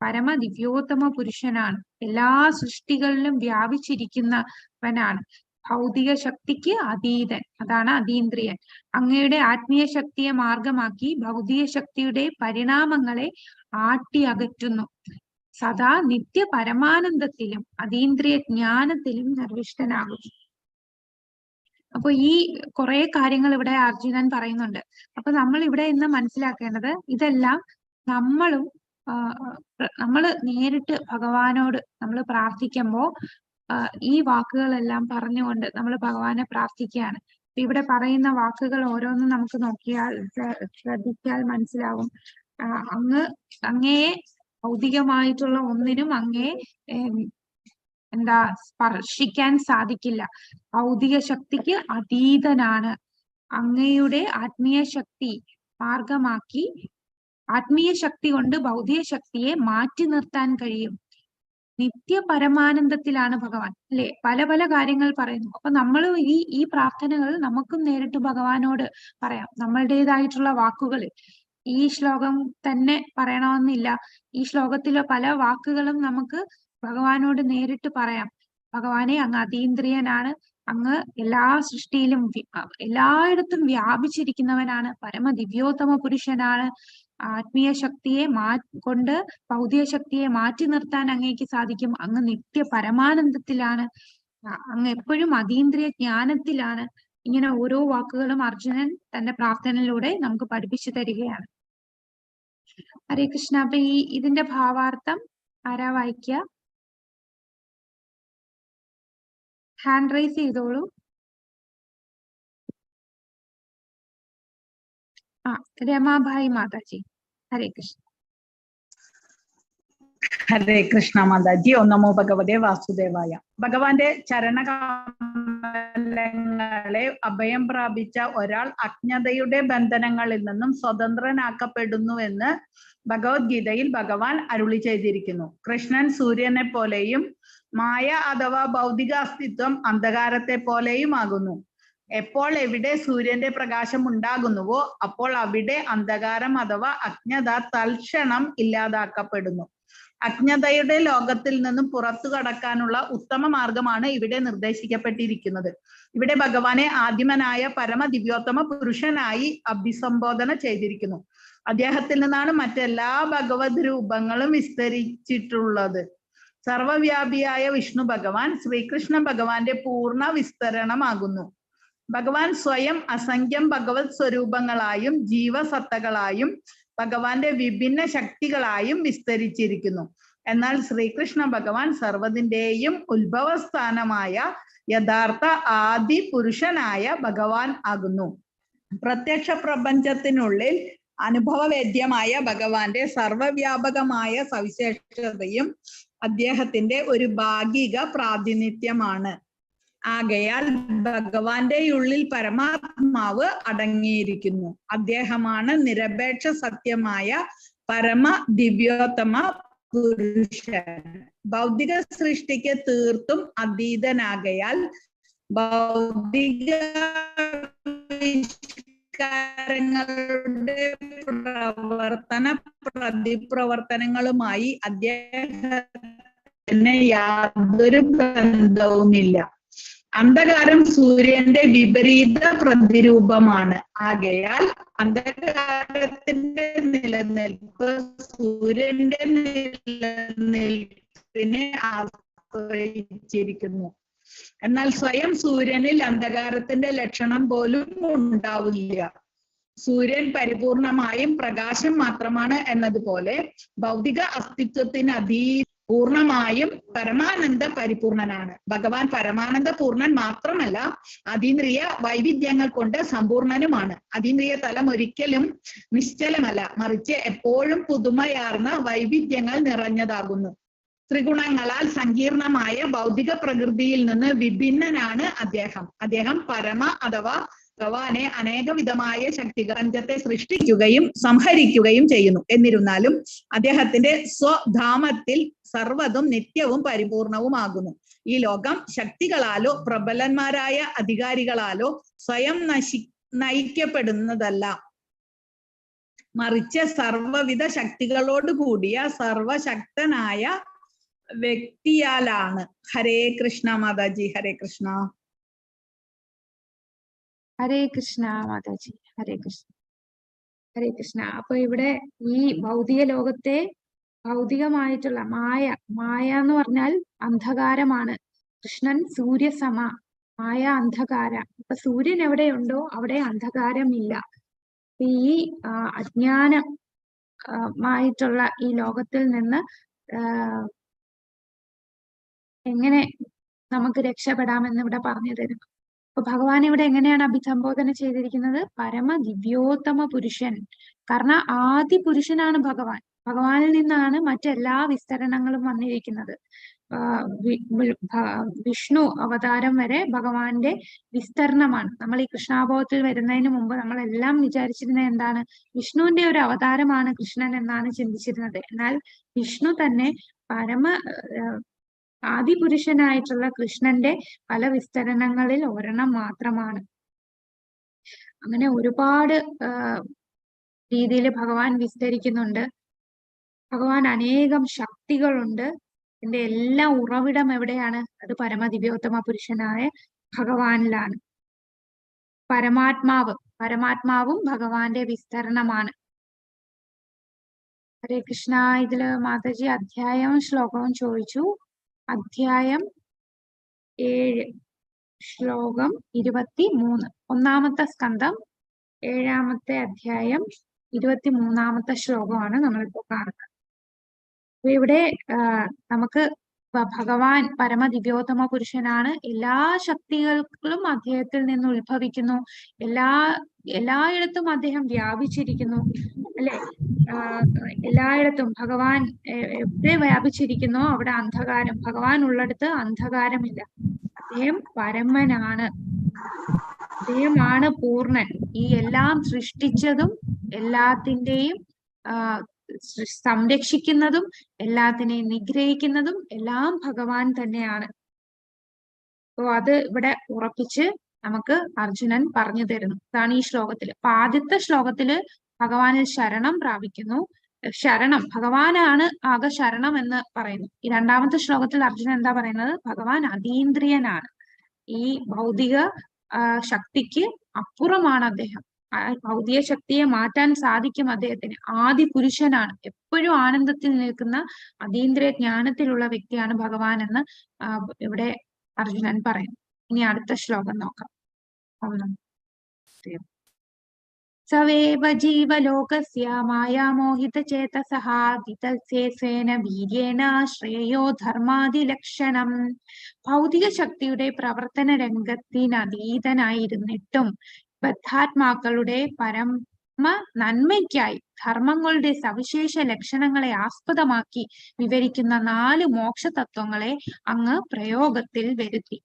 Speaker 1: പരമദിവ്യോത്തമ പുരുഷനാണ്, എല്ലാ സൃഷ്ടികളിലും വ്യാപിച്ചിരിക്കുന്നവനാണ്, ഭൗതിക ശക്തിക്ക് അതീതൻ, അതാണ് അതീന്ദ്രിയൻ. അങ്ങയുടെ ആത്മീയ ശക്തിയെ മാർഗമാക്കി ഭൗതിക ശക്തിയുടെ പരിണാമങ്ങളെ ആട്ടി അകറ്റുന്നു. സദാ നിത്യ പരമാനന്ദത്തിലും അതീന്ദ്രിയ ജ്ഞാനത്തിലും നിർവിഷ്ടനാകുന്നു. അപ്പൊ ഈ കുറെ കാര്യങ്ങൾ ഇവിടെ അർജുനൻ പറയുന്നുണ്ട്. അപ്പൊ നമ്മൾ ഇവിടെ ഇന്ന് മനസ്സിലാക്കേണ്ടത് ഇതെല്ലാം നമ്മൾ നേരിട്ട് ഭഗവാനോട് നമ്മൾ പ്രാർത്ഥിക്കുമ്പോ ഈ വാക്കുകളെല്ലാം പറഞ്ഞുകൊണ്ട് നമ്മൾ ഭഗവാനെ പ്രാർത്ഥിക്കുകയാണ്. ഇവിടെ പറയുന്ന വാക്കുകൾ ഓരോന്നും നമുക്ക് നോക്കിയാൽ ശ്രദ്ധിച്ചാൽ മനസ്സിലാവും. അങ്ങയെ ഭൗതികമായിട്ടുള്ള ഒന്നിനും അങ്ങയെ സ്പർശിക്കാൻ സാധിക്കില്ല. ഭൗതിക ശക്തിക്ക് അതീതനാണ്. അങ്ങയുടെ ആത്മീയ ശക്തി മാർഗമാക്കി ആത്മീയ ശക്തി കൊണ്ട് ഭൗതിക ശക്തിയെ മാറ്റി നിർത്താൻ കഴിയും. നിത്യ പരമാനന്ദത്തിലാണ് ഭഗവാൻ, അല്ലെ? പല പല കാര്യങ്ങൾ പറയുന്നു. അപ്പൊ നമ്മൾ ഈ പ്രാർത്ഥനകൾ നമുക്കും നേരിട്ട് ഭഗവാനോട് പറയാം, നമ്മളുടേതായിട്ടുള്ള വാക്കുകളിൽ. ഈ ശ്ലോകം തന്നെ പറയണമെന്നില്ല. ഈ ശ്ലോകത്തിലെ പല വാക്കുകളും നമുക്ക് ഭഗവാനോട് നേരിട്ട് പറയാം. ഭഗവാനെ, അങ്ങ് അതീന്ദ്രിയനാണ്, അങ്ങ് എല്ലാ സൃഷ്ടിയിലും എല്ലായിടത്തും വ്യാപിച്ചിരിക്കുന്നവനാണ്, പരമദിവ്യോത്തമ പുരുഷനാണ്, ആത്മീയ ശക്തിയെ കൊണ്ട് ഭൗതിക ശക്തിയെ മാറ്റി നിർത്താൻ അങ്ങേക്ക് സാധിക്കും, അങ്ങ് നിത്യ പരമാനന്ദത്തിലാണ്, അങ്ങ് എപ്പോഴും അതീന്ദ്രിയ ജ്ഞാനത്തിലാണ്. ഇങ്ങനെ ഓരോ വാക്കുകളും അർജുനൻ തന്റെ പ്രാർത്ഥനയിലൂടെ നമുക്ക് പഠിപ്പിച്ചു തരികയാണ്. ഹരേ കൃഷ്ണ. അപ്പൊ ഇതിന്റെ ഭാവാർത്ഥം ആരാ വായിക്കുക? ഹാൻഡ് റൈസ് ചെയ്തോളൂ. രമാഭായി മാതാജി. ഹരേ കൃഷ്ണ.
Speaker 3: ഹരേ കൃഷ്ണ മാതാജി. ഓം നമോ ഭഗവതേ വാസുദേവായ. ഭഗവാന്റെ ചരണകമലങ്ങളെ അഭയം പ്രാപിച്ച ഒരാൾ അജ്ഞതയുടെ ബന്ധനങ്ങളിൽ നിന്നും സ്വതന്ത്രനാക്കപ്പെടുന്നുവെന്ന് ഭഗവത്ഗീതയിൽ ഭഗവാൻ അരുളി ചെയ്തിരിക്കുന്നു. കൃഷ്ണൻ സൂര്യനെ പോലെയും മായ അഥവാ ഭൗതിക അസ്തിത്വം അന്ധകാരത്തെ പോലെയും ആകുന്നു. എപ്പോൾ എവിടെ സൂര്യന്റെ പ്രകാശം ഉണ്ടാകുന്നുവോ അപ്പോൾ അവിടെ അന്ധകാരം അഥവാ അജ്ഞത തൽക്ഷണം ഇല്ലാതാക്കപ്പെടുന്നു. അജ്ഞതയുടെ ലോകത്തിൽ നിന്നും പുറത്തു കടക്കാനുള്ള ഉത്തമ മാർഗമാണ് ഇവിടെ നിർദ്ദേശിക്കപ്പെട്ടിരിക്കുന്നത്. ഇവിടെ ഭഗവാനെ ആദിമനായ പരമദിവ്യോത്തമ പുരുഷനായി അഭിസംബോധന ചെയ്തിരിക്കുന്നു. അദ്ദേഹത്തിൽ നിന്നാണ് മറ്റെല്ലാ ഭഗവത് രൂപങ്ങളും വിസ്തരിച്ചിട്ടുള്ളത്. സർവവ്യാപിയായ വിഷ്ണു ഭഗവാൻ ശ്രീകൃഷ്ണ ഭഗവാന്റെ പൂർണ്ണ വിസ്തരണമാകുന്നു. ഭഗവാൻ സ്വയം അസംഖ്യം ഭഗവത് സ്വരൂപങ്ങളായും ജീവസത്തകളായും ഭഗവാന്റെ വിഭിന്ന ശക്തികളായും വിസ്തരിച്ചിരിക്കുന്നു. എന്നാൽ ശ്രീകൃഷ്ണ ഭഗവാൻ സർവ്വതിന്റെയും ഉത്ഭവസ്ഥാനമായ യഥാർത്ഥ ആദി പുരുഷനായ ഭഗവാൻ ആകുന്നു. പ്രത്യക്ഷ പ്രപഞ്ചത്തിനുള്ളിൽ അനുഭവവേദ്യമായ ഭഗവാന്റെ സർവവ്യാപകമായ സവിശേഷതയും അദ്ദേഹത്തിന്റെ ഒരു ഭാഗിക പ്രാതിനിധ്യമാണ്. ആകയാൽ ഭഗവാന്റെ ഉള്ളിൽ പരമാത്മാവ് അടങ്ങിയിരിക്കുന്നു. അദ്ദേഹമാണ് നിരപേക്ഷ സത്യമായ പരമ ദിവ്യോത്തമ പുരുഷൻ. ഭൗതിക സൃഷ്ടിക്ക് തീർത്തും അതീതനാകയാൽ ഭൗതിക ങ്ങളുടെ പ്രതിപ്രവർത്തനങ്ങളുമായി അദ്ദേഹത്തിന് യാതൊരു ബന്ധവുമില്ല. അന്ധകാരം സൂര്യന്റെ വിപരീത പ്രതിരൂപമാണ്. ആകയാൽ അന്ധകാരത്തിന്റെ നിലനിൽപ്പ് സൂര്യന്റെ നിലനിൽപ്പിനെ ആശ്രയിച്ചിരിക്കുന്നു. എന്നാൽ സ്വയം സൂര്യനിൽ അന്ധകാരത്തിന്റെ ലക്ഷണം പോലും ഉണ്ടാവില്ല. സൂര്യൻ പരിപൂർണമായും പ്രകാശം മാത്രമാണ് എന്നതുപോലെ ഭൗതിക അസ്തിത്വത്തിന് പൂർണമായും പരമാനന്ദ പരിപൂർണനാണ്. ഭഗവാൻ പരമാനന്ദ പൂർണ്ണൻ മാത്രമല്ല, അതീന്ദ്രിയ വൈവിധ്യങ്ങൾ കൊണ്ട് സമ്പൂർണനുമാണ്. അതീന്ദ്രിയ തലം ഒരിക്കലും നിശ്ചലമല്ല, മറിച്ച് എപ്പോഴും പുതുമയാർന്ന വൈവിധ്യങ്ങൾ നിറഞ്ഞതാകുന്നു. ത്രിഗുണങ്ങളാൽ സങ്കീർണമായ ഭൗതിക പ്രകൃതിയിൽ നിന്ന് വിഭിന്നനാണ് അദ്ദേഹം. അദ്ദേഹം പരമ അഥവാ ഭഗവാനെ അനേകവിധമായ ശക്തികൾ പ്രപഞ്ചത്തെ സൃഷ്ടിക്കുകയും സംഹരിക്കുകയും ചെയ്യുന്നു. എന്നിരുന്നാലും അദ്ദേഹത്തിന്റെ സ്വധാമത്തിൽ സർവ്വതും നിത്യവും പരിപൂർണവുമാകുന്നു. ഈ ലോകം ശക്തികളാലോ പ്രബലന്മാരായ അധികാരികളാലോ സ്വയം നയിക്കപ്പെടുന്നതല്ല, മറിച്ച് സർവവിധ ശക്തികളോട് കൂടിയ സർവശക്തനായ വ്യക്തിയാലാണ്. ഹരേ കൃഷ്ണ മാതാജി. ഹരേ കൃഷ്ണ.
Speaker 1: ഹരേ കൃഷ്ണ മാതാജി. ഹരേ കൃഷ്ണ. ഹരേ കൃഷ്ണ. അപ്പൊ ഇവിടെ ഈ ഭൗതിക ലോകത്തെ ഭൗതികമായിട്ടുള്ള മായ എന്ന് പറഞ്ഞാൽ അന്ധകാരമാണ്. കൃഷ്ണൻ സൂര്യസമ, മായ അന്ധകാര. അപ്പൊ സൂര്യൻ എവിടെയുണ്ടോ അവിടെ അന്ധകാരമില്ല. ഈ അജ്ഞാനമായിട്ടുള്ള ഈ ലോകത്തിൽ നിന്ന് എങ്ങനെ നമുക്ക് രക്ഷപ്പെടാമെന്ന് ഇവിടെ പറഞ്ഞു തരുന്നു. അപ്പൊ ഭഗവാൻ ഇവിടെ എങ്ങനെയാണ് അഭിസംബോധന ചെയ്തിരിക്കുന്നത്? പരമ ദിവ്യോത്തമ പുരുഷൻ. കാരണം ആദി പുരുഷനാണ് ഭഗവാൻ. ഭഗവാനിൽ നിന്നാണ് മറ്റെല്ലാ വിസ്തരണങ്ങളും വന്നിരിക്കുന്നത്. വിഷ്ണു അവതാരം വരെ ഭഗവാന്റെ വിസ്തരണമാണ്. നമ്മൾ ഈ കൃഷ്ണാബോധത്തിൽ വരുന്നതിന് മുമ്പ് നമ്മളെല്ലാം വിചാരിച്ചിരുന്നത് എന്താണ്? വിഷ്ണുവിന്റെ ഒരു അവതാരമാണ് കൃഷ്ണൻ എന്നാണ് ചിന്തിച്ചിരുന്നത്. എന്നാൽ വിഷ്ണു തന്നെ ആദിപുരുഷനായിട്ടുള്ള കൃഷ്ണന്റെ പല വിസ്തരണങ്ങളിൽ ഒരെണ്ണം മാത്രമാണ്. അങ്ങനെ ഒരുപാട് രീതിയിൽ ഭഗവാൻ വിസ്തരിക്കുന്നുണ്ട്. ഭഗവാൻ അനേകം ശക്തികളുണ്ട്. ഇതിന്റെ എല്ലാ ഉറവിടം എവിടെയാണ്? അത് പരമദിവ്യോത്തമ പുരുഷനായ ഭഗവാനിലാണ്. പരമാത്മാവും ഭഗവാന്റെ വിസ്തരണമാണ്. ഹരേ കൃഷ്ണ. ഇതില് മാതാജി അധ്യായവും ശ്ലോകവും ചോദിച്ചു. അധ്യായം 7 ശ്ലോകം 23, 1-ാമത്തെ സ്കന്ധം 7-ാമത്തെ അധ്യായം 23-ാമത്തെ ശ്ലോകമാണ് നമ്മളിപ്പോ കാണുന്നത്. അപ്പൊ ഇവിടെ നമുക്ക് ഭഗവാൻ പരമദിവ്യോത്തമ പുരുഷനാണ്. എല്ലാ ശക്തികളും അദ്ദേഹത്തിൽ നിന്ന് ഉത്ഭവിക്കുന്നു. എല്ലായിടത്തും അദ്ദേഹം വ്യാപിച്ചിരിക്കുന്നു, അല്ലെ? എല്ലായിടത്തും ഭഗവാൻ എവിടെ വ്യാപിച്ചിരിക്കുന്നോ അവിടെ അന്ധകാരം, ഭഗവാൻ ഉള്ളിടത്ത് അന്ധകാരമില്ല. അദ്ദേഹം പരമനാണ്, അദ്ദേഹമാണ് പൂർണ്ണൻ. ഈ എല്ലാം സൃഷ്ടിച്ചതും എല്ലാത്തിന്റെയും സംരക്ഷിക്കുന്നതും എല്ലാത്തിനെയും നിഗ്രഹിക്കുന്നതും എല്ലാം ഭഗവാൻ തന്നെയാണ്. അപ്പോ അത് ഇവിടെ ഉറപ്പിച്ച് നമുക്ക് അർജുനൻ പറഞ്ഞു തരുന്നു. അതാണ് ഈ ശ്ലോകത്തില്. അപ്പൊ ആദ്യത്തെ ശ്ലോകത്തില് ഭഗവാനിൽ ശരണം പ്രാപിക്കുന്നു. ഭഗവാനാണ് ആകെ ശരണം എന്ന് പറയുന്നു. ഈ 2-ാമത്തെ ശ്ലോകത്തിൽ അർജുനൻ എന്താ പറയുന്നത്? ഭഗവാൻ അതീന്ദ്രിയനാണ്. ഈ ഭൗതിക ശക്തിക്ക് അപ്പുറമാണ് അദ്ദേഹം. ഭൗതിക ശക്തിയെ മാറ്റാൻ സാധിക്കും അദ്ദേഹത്തിന്. ആദി പുരുഷനാണ്, എപ്പോഴും ആനന്ദത്തിൽ നിൽക്കുന്ന അതീന്ദ്രിയ ജ്ഞാനത്തിലുള്ള വ്യക്തിയാണ് ഭഗവാൻ എന്ന് ഇവിടെ അർജുനൻ പറയുന്നു. ഇനി അടുത്ത ശ്ലോകം നോക്കാം. സവേവ ജീവലോകസ്യ മായാമോഹിതചേതസഃ വിതത്സേന വീര്യേണ ശ്രേയോ ധർമാദിലക്ഷണം. ഭൗതിക ശക്തിയുടെ പ്രവർത്തന രംഗത്തിനതീതനായിരുന്നിട്ടും ബദ്ധാത്മാക്കളുടെ പരമ നന്മയ്ക്കായി ധർമ്മങ്ങളുടെ സവിശേഷ ലക്ഷണങ്ങളെ ആസ്പദമാക്കി വിവരിക്കുന്ന 4 മോക്ഷതത്വങ്ങളെ അങ്ങ് പ്രയോഗത്തിൽ വരുത്തി.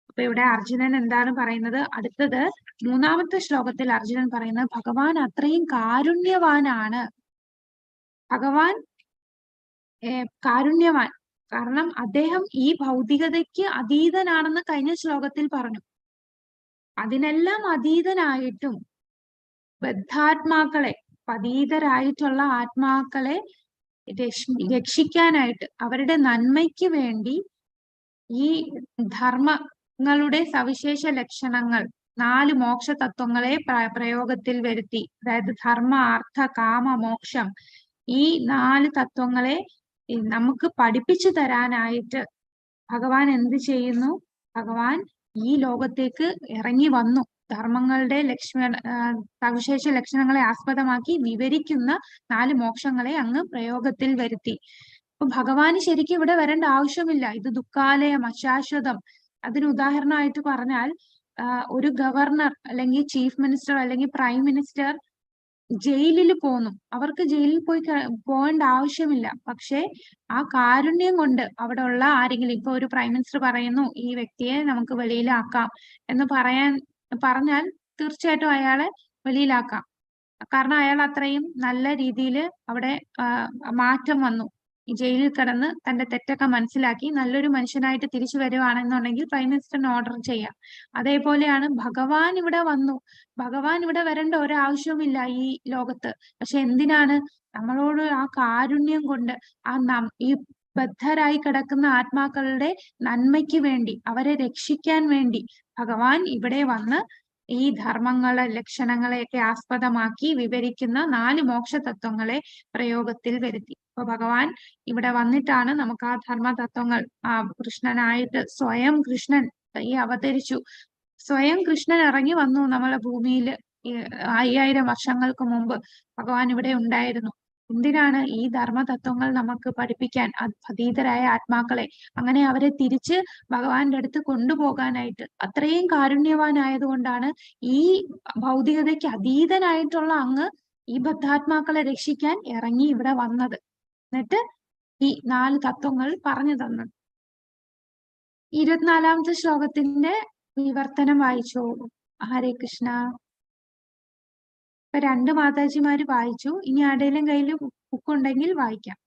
Speaker 1: അപ്പൊ ഇവിടെ അർജുനൻ എന്താണ് പറയുന്നത്? അടുത്തത് 3-ാമത്തെ ശ്ലോകത്തിൽ അർജുനൻ പറയുന്നത് ഭഗവാൻ അത്രയും കാരുണ്യവാനാണ്. ഭഗവാൻ കാരുണ്യവാൻ, കാരണം അദ്ദേഹം ഈ ഭൗതികതയ്ക്ക് അതീതനാണെന്ന് കഴിഞ്ഞ ശ്ലോകത്തിൽ പറഞ്ഞു. അതിനെല്ലാം അതീതനായിട്ടും ബദ്ധാത്മാക്കളെ, പതീതരായിട്ടുള്ള ആത്മാക്കളെ രക്ഷിക്കാനായിട്ട്, അവരുടെ നന്മയ്ക്ക് വേണ്ടി ഈ ങ്ങളുടെ സവിശേഷ ലക്ഷണങ്ങൾ 4 മോക്ഷ തത്വങ്ങളെ പ്രയോഗത്തിൽ വരുത്തി. അതായത് ധർമ്മ, അർത്ഥ, കാമ, മോക്ഷം ഈ 4 തത്വങ്ങളെ നമുക്ക് പഠിപ്പിച്ചു തരാനായിട്ട് ഭഗവാൻ എന്ത് ചെയ്യുന്നു? ഭഗവാൻ ഈ ലോകത്തേക്ക് ഇറങ്ങി വന്നു. ധർമ്മങ്ങളുടെ സവിശേഷ ലക്ഷണങ്ങളെ ആസ്പദമാക്കി വിവരിക്കുന്ന 4 മോക്ഷങ്ങളെ അങ്ങ് പ്രയോഗത്തിൽ വരുത്തി. അപ്പൊ ഭഗവാന് ശരിക്കും ഇവിടെ വരേണ്ട ആവശ്യമില്ല. ഇത് ദുഃഖാലയം, അശാശ്വതം. അതിന് ഉദാഹരണമായിട്ട് പറഞ്ഞാൽ ഒരു ഗവർണർ അല്ലെങ്കിൽ ചീഫ് മിനിസ്റ്റർ അല്ലെങ്കിൽ പ്രൈം മിനിസ്റ്റർ ജയിലിൽ പോന്നു. അവർക്ക് ജയിലിൽ പോകേണ്ട ആവശ്യമില്ല. പക്ഷെ ആ കാരുണ്യം കൊണ്ട് അവിടെ ഉള്ള ആരെങ്കിലും, ഇപ്പൊ ഒരു പ്രൈം മിനിസ്റ്റർ പറയുന്നു ഈ വ്യക്തിയെ നമുക്ക് വെളിയിലാക്കാം എന്ന് പറഞ്ഞാൽ തീർച്ചയായിട്ടും അയാളെ വെളിയിലാക്കാം. കാരണം അയാൾ അത്രയും നല്ല രീതിയിൽ അവിടെ മാറ്റം വന്നു. ഈ ജയിലിൽ കിടന്ന് തന്റെ തെറ്റൊക്കെ മനസ്സിലാക്കി നല്ലൊരു മനുഷ്യനായിട്ട് തിരിച്ചു വരുവാണെന്നുണ്ടെങ്കിൽ പ്രൈം മിനിസ്റ്ററിന് ഓർഡർ ചെയ്യാം. അതേപോലെയാണ് ഭഗവാൻ ഇവിടെ വന്നു. ഭഗവാൻ ഇവിടെ വരേണ്ട ഒരാവശ്യവുമില്ല ഈ ലോകത്ത്. പക്ഷെ എന്തിനാണ്? നമ്മളോട് ആ കാരുണ്യം കൊണ്ട് ഈ ബദ്ധരായി കിടക്കുന്ന ആത്മാക്കളുടെ നന്മയ്ക്ക് വേണ്ടി, അവരെ രക്ഷിക്കാൻ വേണ്ടി ഭഗവാൻ ഇവിടെ വന്ന് ഈ ധർമ്മങ്ങളെ, ലക്ഷണങ്ങളെയൊക്കെ ആസ്പദമാക്കി വിവരിക്കുന്ന 4 മോക്ഷ തത്വങ്ങളെ പ്രയോഗത്തിൽ വരുത്തി. അപ്പൊ ഭഗവാൻ ഇവിടെ വന്നിട്ടാണ് നമുക്ക് ആ ധർമ്മ തത്വങ്ങൾ, കൃഷ്ണനായിട്ട് സ്വയം കൃഷ്ണൻ അവതരിച്ചു. സ്വയം കൃഷ്ണൻ ഇറങ്ങി വന്നു നമ്മളെ ഭൂമിയിൽ. 5000 വർഷങ്ങൾക്ക് മുമ്പ് ഭഗവാൻ ഇവിടെ ഉണ്ടായിരുന്നു. എന്തിനാണ്? ഈ ധർമ്മ തത്വങ്ങൾ നമുക്ക് പഠിപ്പിക്കാൻ, അധീതരായ ആത്മാക്കളെ, അങ്ങനെ അവരെ തിരിച്ച് ഭഗവാന്റെ അടുത്ത് കൊണ്ടുപോകാനായിട്ട്. അത്രയും കാരുണ്യവാനായതുകൊണ്ടാണ് ഈ ഭൗതികതയ്ക്ക് അതീതനായിട്ടുള്ള അങ്ങ് ഈ ബദ്ധാത്മാക്കളെ രക്ഷിക്കാൻ ഇറങ്ങി ഇവിടെ വന്നത്. എന്നിട്ട് ഈ 4 തത്വങ്ങൾ പറഞ്ഞു തന്നത്. 24ാമത്തെ ശ്ലോകത്തിന്റെ വിവർത്തനം വായിച്ചോ? ഹരേ കൃഷ്ണ. ഇപ്പൊ 2 മാതാജിമാര് വായിച്ചു. ഇനി ആരുടെയും കയ്യിൽ ബുക്കുണ്ടെങ്കിൽ വായിക്കാം.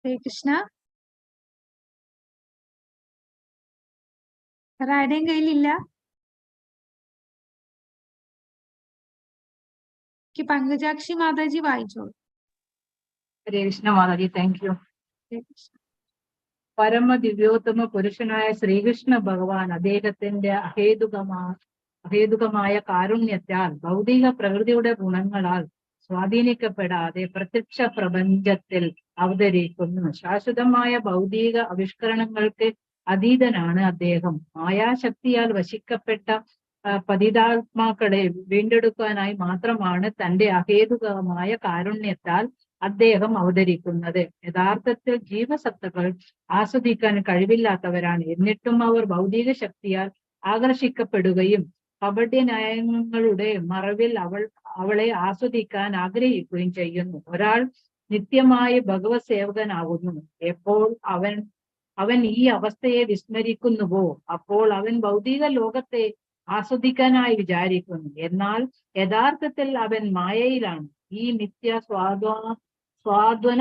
Speaker 1: ഹരേ കൃഷ്ണ. ആരുടെയും കയ്യിലില്ല? പങ്കജാക്ഷി മാതാജി വായിച്ചോളൂ.
Speaker 2: ഹരേ കൃഷ്ണ മാതാജി, താങ്ക് യു. പരമ ദിവ്യോത്തമ പുരുഷനായ ശ്രീകൃഷ്ണ ഭഗവാൻ അദ്ദേഹത്തിന്റെ അഹേതുകമായ കാരുണ്യത്താൽ ഭൗതിക പ്രകൃതിയുടെ ഗുണങ്ങളാൽ സ്വാധീനിക്കപ്പെടാതെ പ്രത്യക്ഷ പ്രപഞ്ചത്തിൽ അവതരിക്കുന്നു. ശാശ്വതമായ ഭൗതിക ആവിഷ്കരണങ്ങൾക്ക് അതീതനാണ് അദ്ദേഹം. മായാശക്തിയാൽ വശിക്കപ്പെട്ട പതിതാത്മാക്കളെ വീണ്ടെടുക്കാനായി മാത്രമാണ് തന്റെ അഹേതുകമായ കാരുണ്യത്താൽ അദ്ദേഹം അവതരിക്കുന്നത്. യഥാർത്ഥത്തിൽ ജീവസത്തകൾ ആസ്വദിക്കാൻ കഴിവില്ലാത്തവരാണ്. എന്നിട്ടും അവർ ഭൗതിക ശക്തിയാൽ ആകർഷിക്കപ്പെടുകയും കപട്യനയങ്ങളുടെ മറവിൽ അവളെ ആസ്വദിക്കാൻ ആഗ്രഹിക്കുകയും ചെയ്യുന്നു. ഒരാൾ നിത്യമായി ഭഗവത് സേവകനാകുന്നു. എപ്പോൾ അവൻ ഈ അവസ്ഥയെ വിസ്മരിക്കുന്നുവോ അപ്പോൾ അവൻ ഭൗതിക ലോകത്തെ ആസ്വദിക്കാനായി വിചാരിക്കുന്നു. എന്നാൽ യഥാർത്ഥത്തിൽ അവൻ മായയിലാണ്. ഈ നിത്യ സ്വാന്തന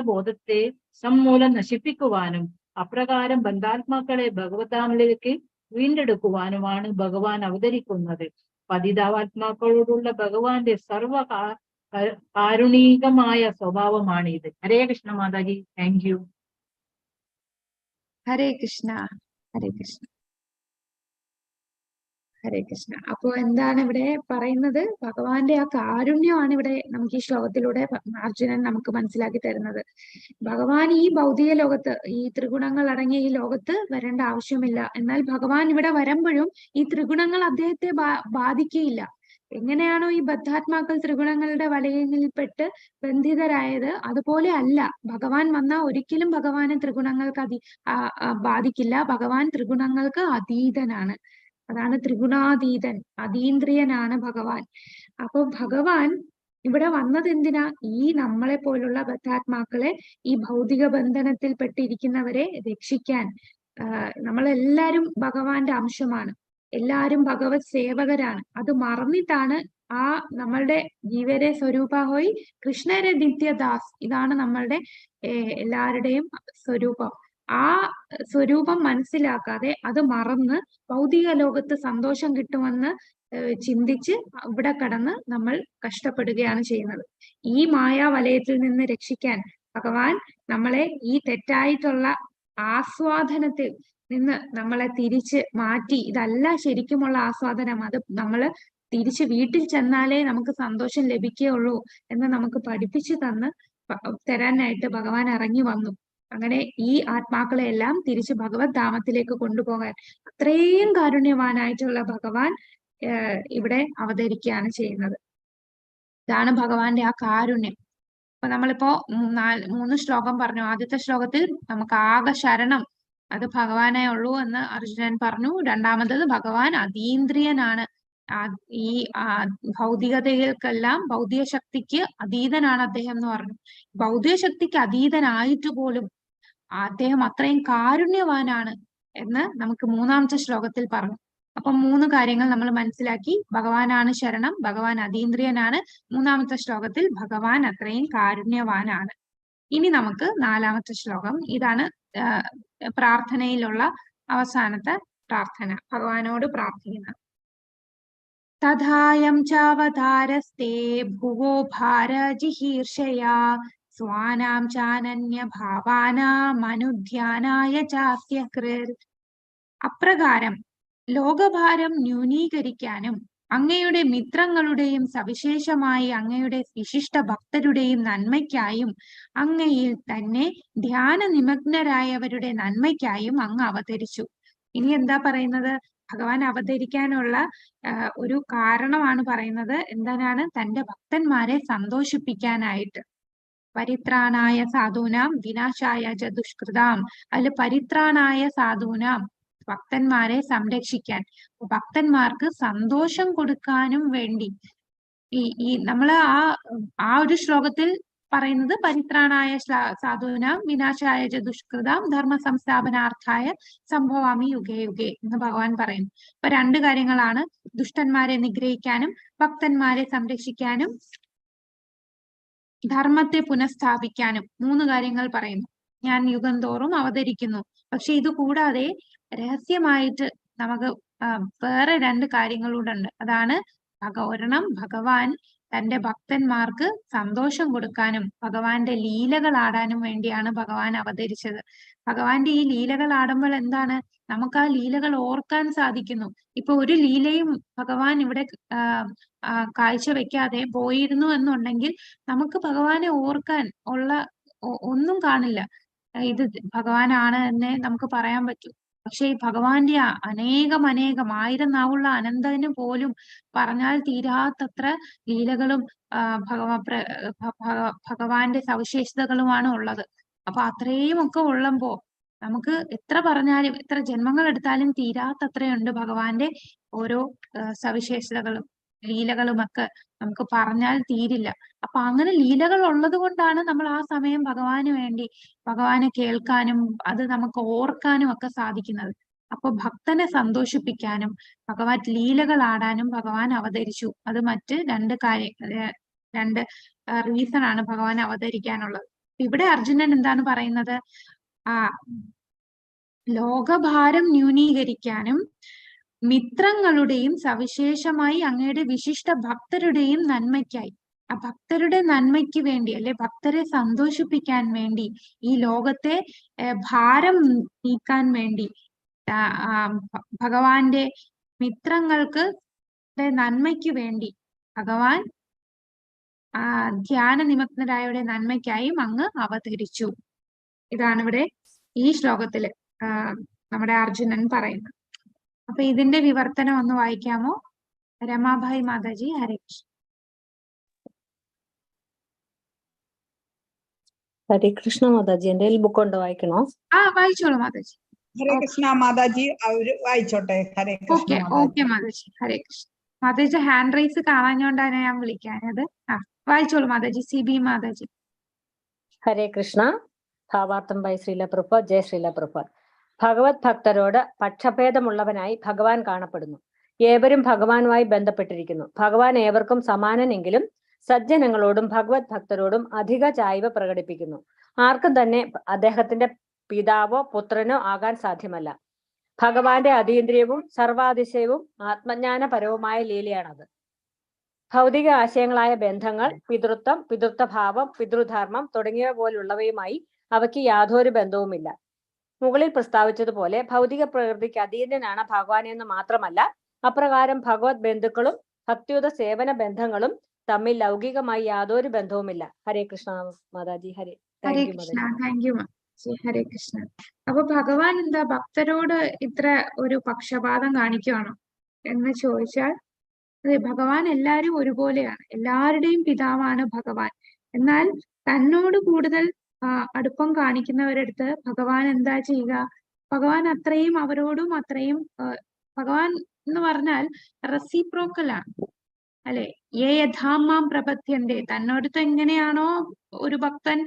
Speaker 2: ബോധത്തെ സമൂലം നശിപ്പിക്കുവാനും അപ്രകാരം ബന്ധാത്മാക്കളെ ഭഗവതാമിലേക്ക് വീണ്ടെടുക്കുവാനുമാണ് ഭഗവാൻ അവതരിക്കുന്നത്. പതിതാത്മാക്കളോടുള്ള ഭഗവാന്റെ കാരുണികമായ സ്വഭാവമാണ് ഇത്. ഹരേ കൃഷ്ണ മാതാജി, താങ്ക് യു.
Speaker 1: ഹരേ കൃഷ്ണ. ഹരേ കൃഷ്ണ. ഹരേ കൃഷ്ണ. അപ്പോ എന്താണ് ഇവിടെ പറയുന്നത്? ഭഗവാന്റെ ആ കാരുണ്യമാണ് ഇവിടെ നമുക്ക് ഈ ശ്ലോകത്തിലൂടെ അർജുനൻ നമുക്ക് മനസ്സിലാക്കി തരുന്നത്. ഭഗവാൻ ഈ ഭൗതിക ലോകത്ത്, ഈ ത്രിഗുണങ്ങൾ അടങ്ങിയ ഈ ലോകത്ത് വരേണ്ട ആവശ്യമില്ല. എന്നാൽ ഭഗവാൻ ഇവിടെ വരുമ്പോഴും ഈ ത്രിഗുണങ്ങൾ അദ്ദേഹത്തെ ബാധിക്കുകയില്ല. എങ്ങനെയാണോ ഈ ബദ്ധാത്മാക്കൾ ത്രിഗുണങ്ങളുടെ വലയങ്ങളിൽപ്പെട്ട് ബന്ധിതരായത്, അതുപോലെ അല്ല ഭഗവാൻ വന്നാൽ ഒരിക്കലും ഭഗവാനെ ത്രിഗുണങ്ങൾക്ക് ബാധിക്കില്ല. ഭഗവാൻ ത്രിഗുണങ്ങൾക്ക് അതീതനാണ്. അതാണ് ത്രിഗുണാതീതൻ, അതീന്ദ്രിയനാണ് ഭഗവാൻ. അപ്പൊ ഭഗവാൻ ഇവിടെ വന്നത് എന്തിനാ? ഈ നമ്മളെ പോലുള്ള ബദ്ധാത്മാക്കളെ, ഈ ഭൗതിക ബന്ധനത്തിൽ പെട്ടിരിക്കുന്നവരെ രക്ഷിക്കാൻ. നമ്മളെല്ലാരും ഭഗവാന്റെ അംശമാണ്. എല്ലാരും ഭഗവത് സേവകരാണ്. അത് മറന്നിട്ടാണ് ആ നമ്മളുടെ ജീവരെ സ്വരൂപ ഹോയി കൃഷ്ണരെ നിത്യദാസ്, ഇതാണ് നമ്മളുടെ എല്ലാവരുടെയും സ്വരൂപം. ആ സ്വരൂപം മനസ്സിലാക്കാതെ അത് മറന്ന് ഭൗതിക ലോകത്ത് സന്തോഷം കിട്ടുമെന്ന് ചിന്തിച്ച് ഇവിടെ കടന്ന് നമ്മൾ കഷ്ടപ്പെടുകയാണ് ചെയ്യുന്നത്. ഈ മായാവലയത്തിൽ നിന്ന് രക്ഷിക്കാൻ ഭഗവാൻ നമ്മളെ ഈ തെറ്റായിട്ടുള്ള ആസ്വാദനത്തിൽ നിന്ന് നമ്മളെ തിരിച്ച് മാറ്റി, ഇതല്ല ശരിക്കുമുള്ള ആസ്വാദനം, അത് നമ്മള് തിരിച്ച് വീട്ടിൽ ചെന്നാലേ നമുക്ക് സന്തോഷം ലഭിക്കുകയുള്ളൂ എന്ന് നമുക്ക് പഠിപ്പിച്ചു തരാനായിട്ട് ഭഗവാൻ ഇറങ്ങി വന്നു. അങ്ങനെ ഈ ആത്മാക്കളെ എല്ലാം തിരിച്ച് ഭഗവത് ധാമത്തിലേക്ക് കൊണ്ടുപോകാൻ അത്രയും കാരുണ്യവാനായിട്ടുള്ള ഭഗവാൻ ഇവിടെ അവതരിക്കുകയാണ് ചെയ്യുന്നത്. ഇതാണ് ഭഗവാന്റെ ആ കാരുണ്യം. അപ്പൊ നമ്മളിപ്പോ 3 ശ്ലോകം പറഞ്ഞു. ആദ്യത്തെ ശ്ലോകത്തിൽ നമുക്ക് ആകെ ശരണം അത് ഭഗവാനേ ഉള്ളൂ എന്ന് അർജുനൻ പറഞ്ഞു. രണ്ടാമത്തത് ഭഗവാൻ അതീന്ദ്രിയനാണ്, ഈ ഭൗതികതകൾക്കെല്ലാം ഭൗതിക ശക്തിക്ക് അതീതനാണ് അദ്ദേഹം എന്ന് പറഞ്ഞു. ഭൗതിക ശക്തിക്ക് അതീതനായിട്ട് പോലും അദ്ദേഹം അത്രയും കാരുണ്യവാനാണ് എന്ന് നമുക്ക് 3ാമത്തെ ശ്ലോകത്തിൽ പറഞ്ഞു. അപ്പൊ 3 കാര്യങ്ങൾ നമ്മൾ മനസ്സിലാക്കി. ഭഗവാനാണ് ശരണം, ഭഗവാൻ അതീന്ദ്രിയനാണ്, 3ാമത്തെ ശ്ലോകത്തിൽ ഭഗവാൻ അത്രയും കാരുണ്യവാനാണ്. ഇനി നമുക്ക് 4ാമത്തെ ശ്ലോകം. ഇതാണ് പ്രാർത്ഥനയിലുള്ള അവസാനത്തെ പ്രാർത്ഥന, ഭഗവാനോട് പ്രാർത്ഥിക്കുന്നത്. തഥായം ചാവതാരസ്തേ ഭുവോ ഭാരജിഹീർഷയാ സ്വാനാം ചാനന്യ ഭാവാനാം അനുധ്യാനായ ചാസ്യകൃർ. അപ്രകാരം ലോകഭാരം ന്യൂനീകരിക്കാനും അങ്ങയുടെ മിത്രങ്ങളുടെയും സവിശേഷമായി അങ്ങയുടെ വിശിഷ്ട ഭക്തരുടെയും നന്മയ്ക്കായും അങ്ങയിൽ തന്നെ ധ്യാന നിമഗ്നരായവരുടെ നന്മയ്ക്കായും അങ്ങ് അവതരിച്ചു. ഇനി എന്താ പറയുന്നത്? ഭഗവാൻ അവതരിക്കാനുള്ള ഒരു കാരണമാണ് പറയുന്നത്. എന്താണ്? തന്റെ ഭക്തന്മാരെ സന്തോഷിപ്പിക്കാനായിട്ട്. പരിത്രാണായ സാധൂനാം വിനാശായ ച ദുഷ്കൃതാം. അതിൽ പരിത്രാണായ സാധൂനാം, ഭക്തന്മാരെ സംരക്ഷിക്കാൻ, ഭക്തന്മാർക്ക് സന്തോഷം കൊടുക്കാനും വേണ്ടി. ഈ നമ്മള് ആ ഒരു ശ്ലോകത്തിൽ പറയുന്നത് പരിത്രാണായ സാധൂനാം വിനാശായ ച ദുഷ്കൃതാം ധർമ്മ സംസ്ഥാപനാർത്ഥായ സംഭവാമി യുഗേ യുഗേ എന്ന് ഭഗവാൻ പറയുന്നു. അപ്പൊ 2 കാര്യങ്ങളാണ്: ദുഷ്ടന്മാരെ നിഗ്രഹിക്കാനും ഭക്തന്മാരെ സംരക്ഷിക്കാനും ധർമ്മത്തെ പുനഃസ്ഥാപിക്കാനും 3 കാര്യങ്ങൾ പറയുന്നു. ഞാൻ യുഗം തോറും അവതരിക്കുന്നു. പക്ഷെ ഇത് കൂടാതെ രഹസ്യമായിട്ട് നമുക്ക് വേറെ 2 കാര്യങ്ങളൂടെ ഉണ്ട്. അതാണ് ഒരെണ്ണം, ഭഗവാൻ തന്റെ ഭക്തന്മാർക്ക് സന്തോഷം കൊടുക്കാനും ഭഗവാന്റെ ലീലകൾ ആടാനും വേണ്ടിയാണ് ഭഗവാൻ അവതരിച്ചത്. ഭഗവാന്റെ ഈ ലീലകൾ ആടുമ്പോൾ എന്താണ്? നമുക്ക് ആ ലീലകൾ ഓർക്കാൻ സാധിക്കുന്നു. ഇപ്പൊ ഒരു ലീലയും ഭഗവാൻ ഇവിടെ കാഴ്ചവെക്കാതെ പോയിരുന്നു എന്നുണ്ടെങ്കിൽ നമുക്ക് ഭഗവാനെ ഓർക്കാൻ ഉള്ള ഒന്നും കാണില്ല. ഇത് ഭഗവാനാണ് എന്നേ നമുക്ക് പറയാൻ പറ്റൂ. പക്ഷെ ഈ ഭഗവാന്റെ അനേകം 1000 നാവുള്ള അനന്തന് പോലും പറഞ്ഞാൽ തീരാത്തത്ര ലീലകളും ഭഗവാന്റെ സവിശേഷതകളുമാണ് ഉള്ളത്. അപ്പൊ അത്രയും ഒക്കെ ഉള്ളപ്പോ നമുക്ക് എത്ര പറഞ്ഞാലും എത്ര ജന്മങ്ങൾ എടുത്താലും തീരാത്തത്രയുണ്ട് ഭഗവാന്റെ ഓരോ സവിശേഷതകളും ലീലകളുമൊക്കെ നമുക്ക് പറഞ്ഞാൽ തീരില്ല. അപ്പൊ അങ്ങനെ ലീലകൾ ഉള്ളത് കൊണ്ടാണ് നമ്മൾ ആ സമയം ഭഗവാന് വേണ്ടി ഭഗവാനെ കേൾക്കാനും അത് നമുക്ക് ഓർക്കാനും ഒക്കെ സാധിക്കുന്നത്. അപ്പൊ ഭക്തനെ സന്തോഷിപ്പിക്കാനും ഭഗവാൻ ലീലകൾ ആടാനും ഭഗവാൻ അവതരിച്ചു. അത് മറ്റ് 2 റീസൺ ആണ് ഭഗവാൻ അവതരിക്കാനുള്ളത്. ഇവിടെ അർജുനൻ എന്താണ് പറയുന്നത്? ലോകഭാരം ന്യൂനീകരിക്കാനും മിത്രങ്ങളുടെയും സവിശേഷമായി അങ്ങയുടെ വിശിഷ്ട ഭക്തരുടെയും നന്മയ്ക്കായി. ആ ഭക്തരുടെ നന്മയ്ക്ക് വേണ്ടി, അല്ലെ ഭക്തരെ സന്തോഷിപ്പിക്കാൻ വേണ്ടി, ഈ ലോകത്തെ ഭാരം നീക്കാൻ വേണ്ടി, ഭഗവാന്റെ മിത്രങ്ങൾക്ക് നന്മയ്ക്ക് വേണ്ടി ഭഗവാൻ ധ്യാന നിമഗ്നരായവരുടെ നന്മയ്ക്കായും അങ്ങ് അവതരിച്ചു. ഇതാണ് ഇവിടെ ഈ ശ്ലോകത്തില് നമ്മുടെ അർജുനൻ പറയുന്നത്. അപ്പൊ ഇതിന്റെ വിവർത്തനം ഒന്ന് വായിക്കാമോ? രമാഭായ് മാതാജി. ഹരേ കൃഷ്ണ.
Speaker 4: ഹരേ കൃഷ്ണ മാതാജി. എന്റെ ബുക്ക് ഉണ്ട്, വായിക്കണോ?
Speaker 1: വായിച്ചോളൂ മാതാജി.
Speaker 3: ഹരേ കൃഷ്ണ മാതാജി, അവര് വായിച്ചോട്ടെ. ഹരേ കൃഷ്ണ.
Speaker 1: ഓക്കെ മാതാജി. ഹരേ കൃഷ്ണ. മാതാജി ഹാൻഡ് റൈസ് കാണാഞ്ഞോണ്ടാണ് ഞാൻ വിളിക്കാനത്. വായിച്ചോളൂ മാതാജി. CB മാതാജി.
Speaker 4: ഹരേ കൃഷ്ണ. ഭാവാർത്ഥം ബൈ ശ്രീല പ്രഭുപാദ്. ജയ ശ്രീല പ്രഭുപാദ്. ഭഗവത് ഭക്തരോട് പക്ഷഭേദമുള്ളവനായി ഭഗവാൻ കാണപ്പെടുന്നു. ഏവരും ഭഗവാനുമായി ബന്ധപ്പെട്ടിരിക്കുന്നു. ഭഗവാൻ ഏവർക്കും സമാനനെങ്കിലും സജ്ജനങ്ങളോടും ഭഗവത് ഭക്തരോടും അധിക ചായ്വ് പ്രകടിപ്പിക്കുന്നു. ആർക്കും തന്നെ അദ്ദേഹത്തിന്റെ പിതാവോ പുത്രനോ ആകാൻ സാധ്യമല്ല. ഭഗവാന്റെ അതീന്ദ്രിയവും സർവാതിശയവും ആത്മജ്ഞാനപരവുമായ ലീലയാണത്. ഭൗതിക ആശയങ്ങളായ ബന്ധങ്ങൾ, പിതൃത്വം, പിതൃത്വഭാവം, പിതൃധർമ്മം തുടങ്ങിയവ പോലുള്ളവയുമായി അവയ്ക്ക് യാതൊരു ബന്ധവുമില്ല. മുകളിൽ പ്രസ്താവിച്ചതുപോലെ ഭൗതിക പ്രകൃതിക്ക് അതീതനാണ് ഭഗവാൻ എന്ന് മാത്രമല്ല, അപ്രകാരം ഭഗവത് ബന്ധുക്കളും ഭക്തിയുത സേവന ബന്ധങ്ങളും തമ്മിൽ ലൗകികമായി യാതൊരു ബന്ധവുമില്ല. ഹരേ കൃഷ്ണ മാതാജി.
Speaker 1: Hare
Speaker 4: thank you
Speaker 1: Krishna.
Speaker 4: മാതാജി.
Speaker 1: Thank you Hare Krishna. അപ്പൊ ഭഗവാൻ എന്താ ഭക്തരോട് ഇത്ര ഒരു പക്ഷപാതം കാണിക്കുവാണോ എന്ന് ചോദിച്ചാൽ, അതെ, ഭഗവാൻ എല്ലാവരും ഒരുപോലെയാണ്. എല്ലാവരുടെയും പിതാവാണ് ഭഗവാൻ. എന്നാൽ തന്നോട് കൂടുതൽ അടുപ്പം കാണിക്കുന്നവരടുത്ത് ഭഗവാൻ എന്താ ചെയ്യുക? ഭഗവാൻ അത്രയും അവരോടും അത്രയും ഭഗവാൻ എന്ന് പറഞ്ഞാൽ റെസിപ്രോക്കൽ ആണ്, അല്ലെ? യഥാമാം പ്രപദ്യന്തേ, തന്നോടത്ത് എങ്ങനെയാണോ ഒരു ഭക്തൻ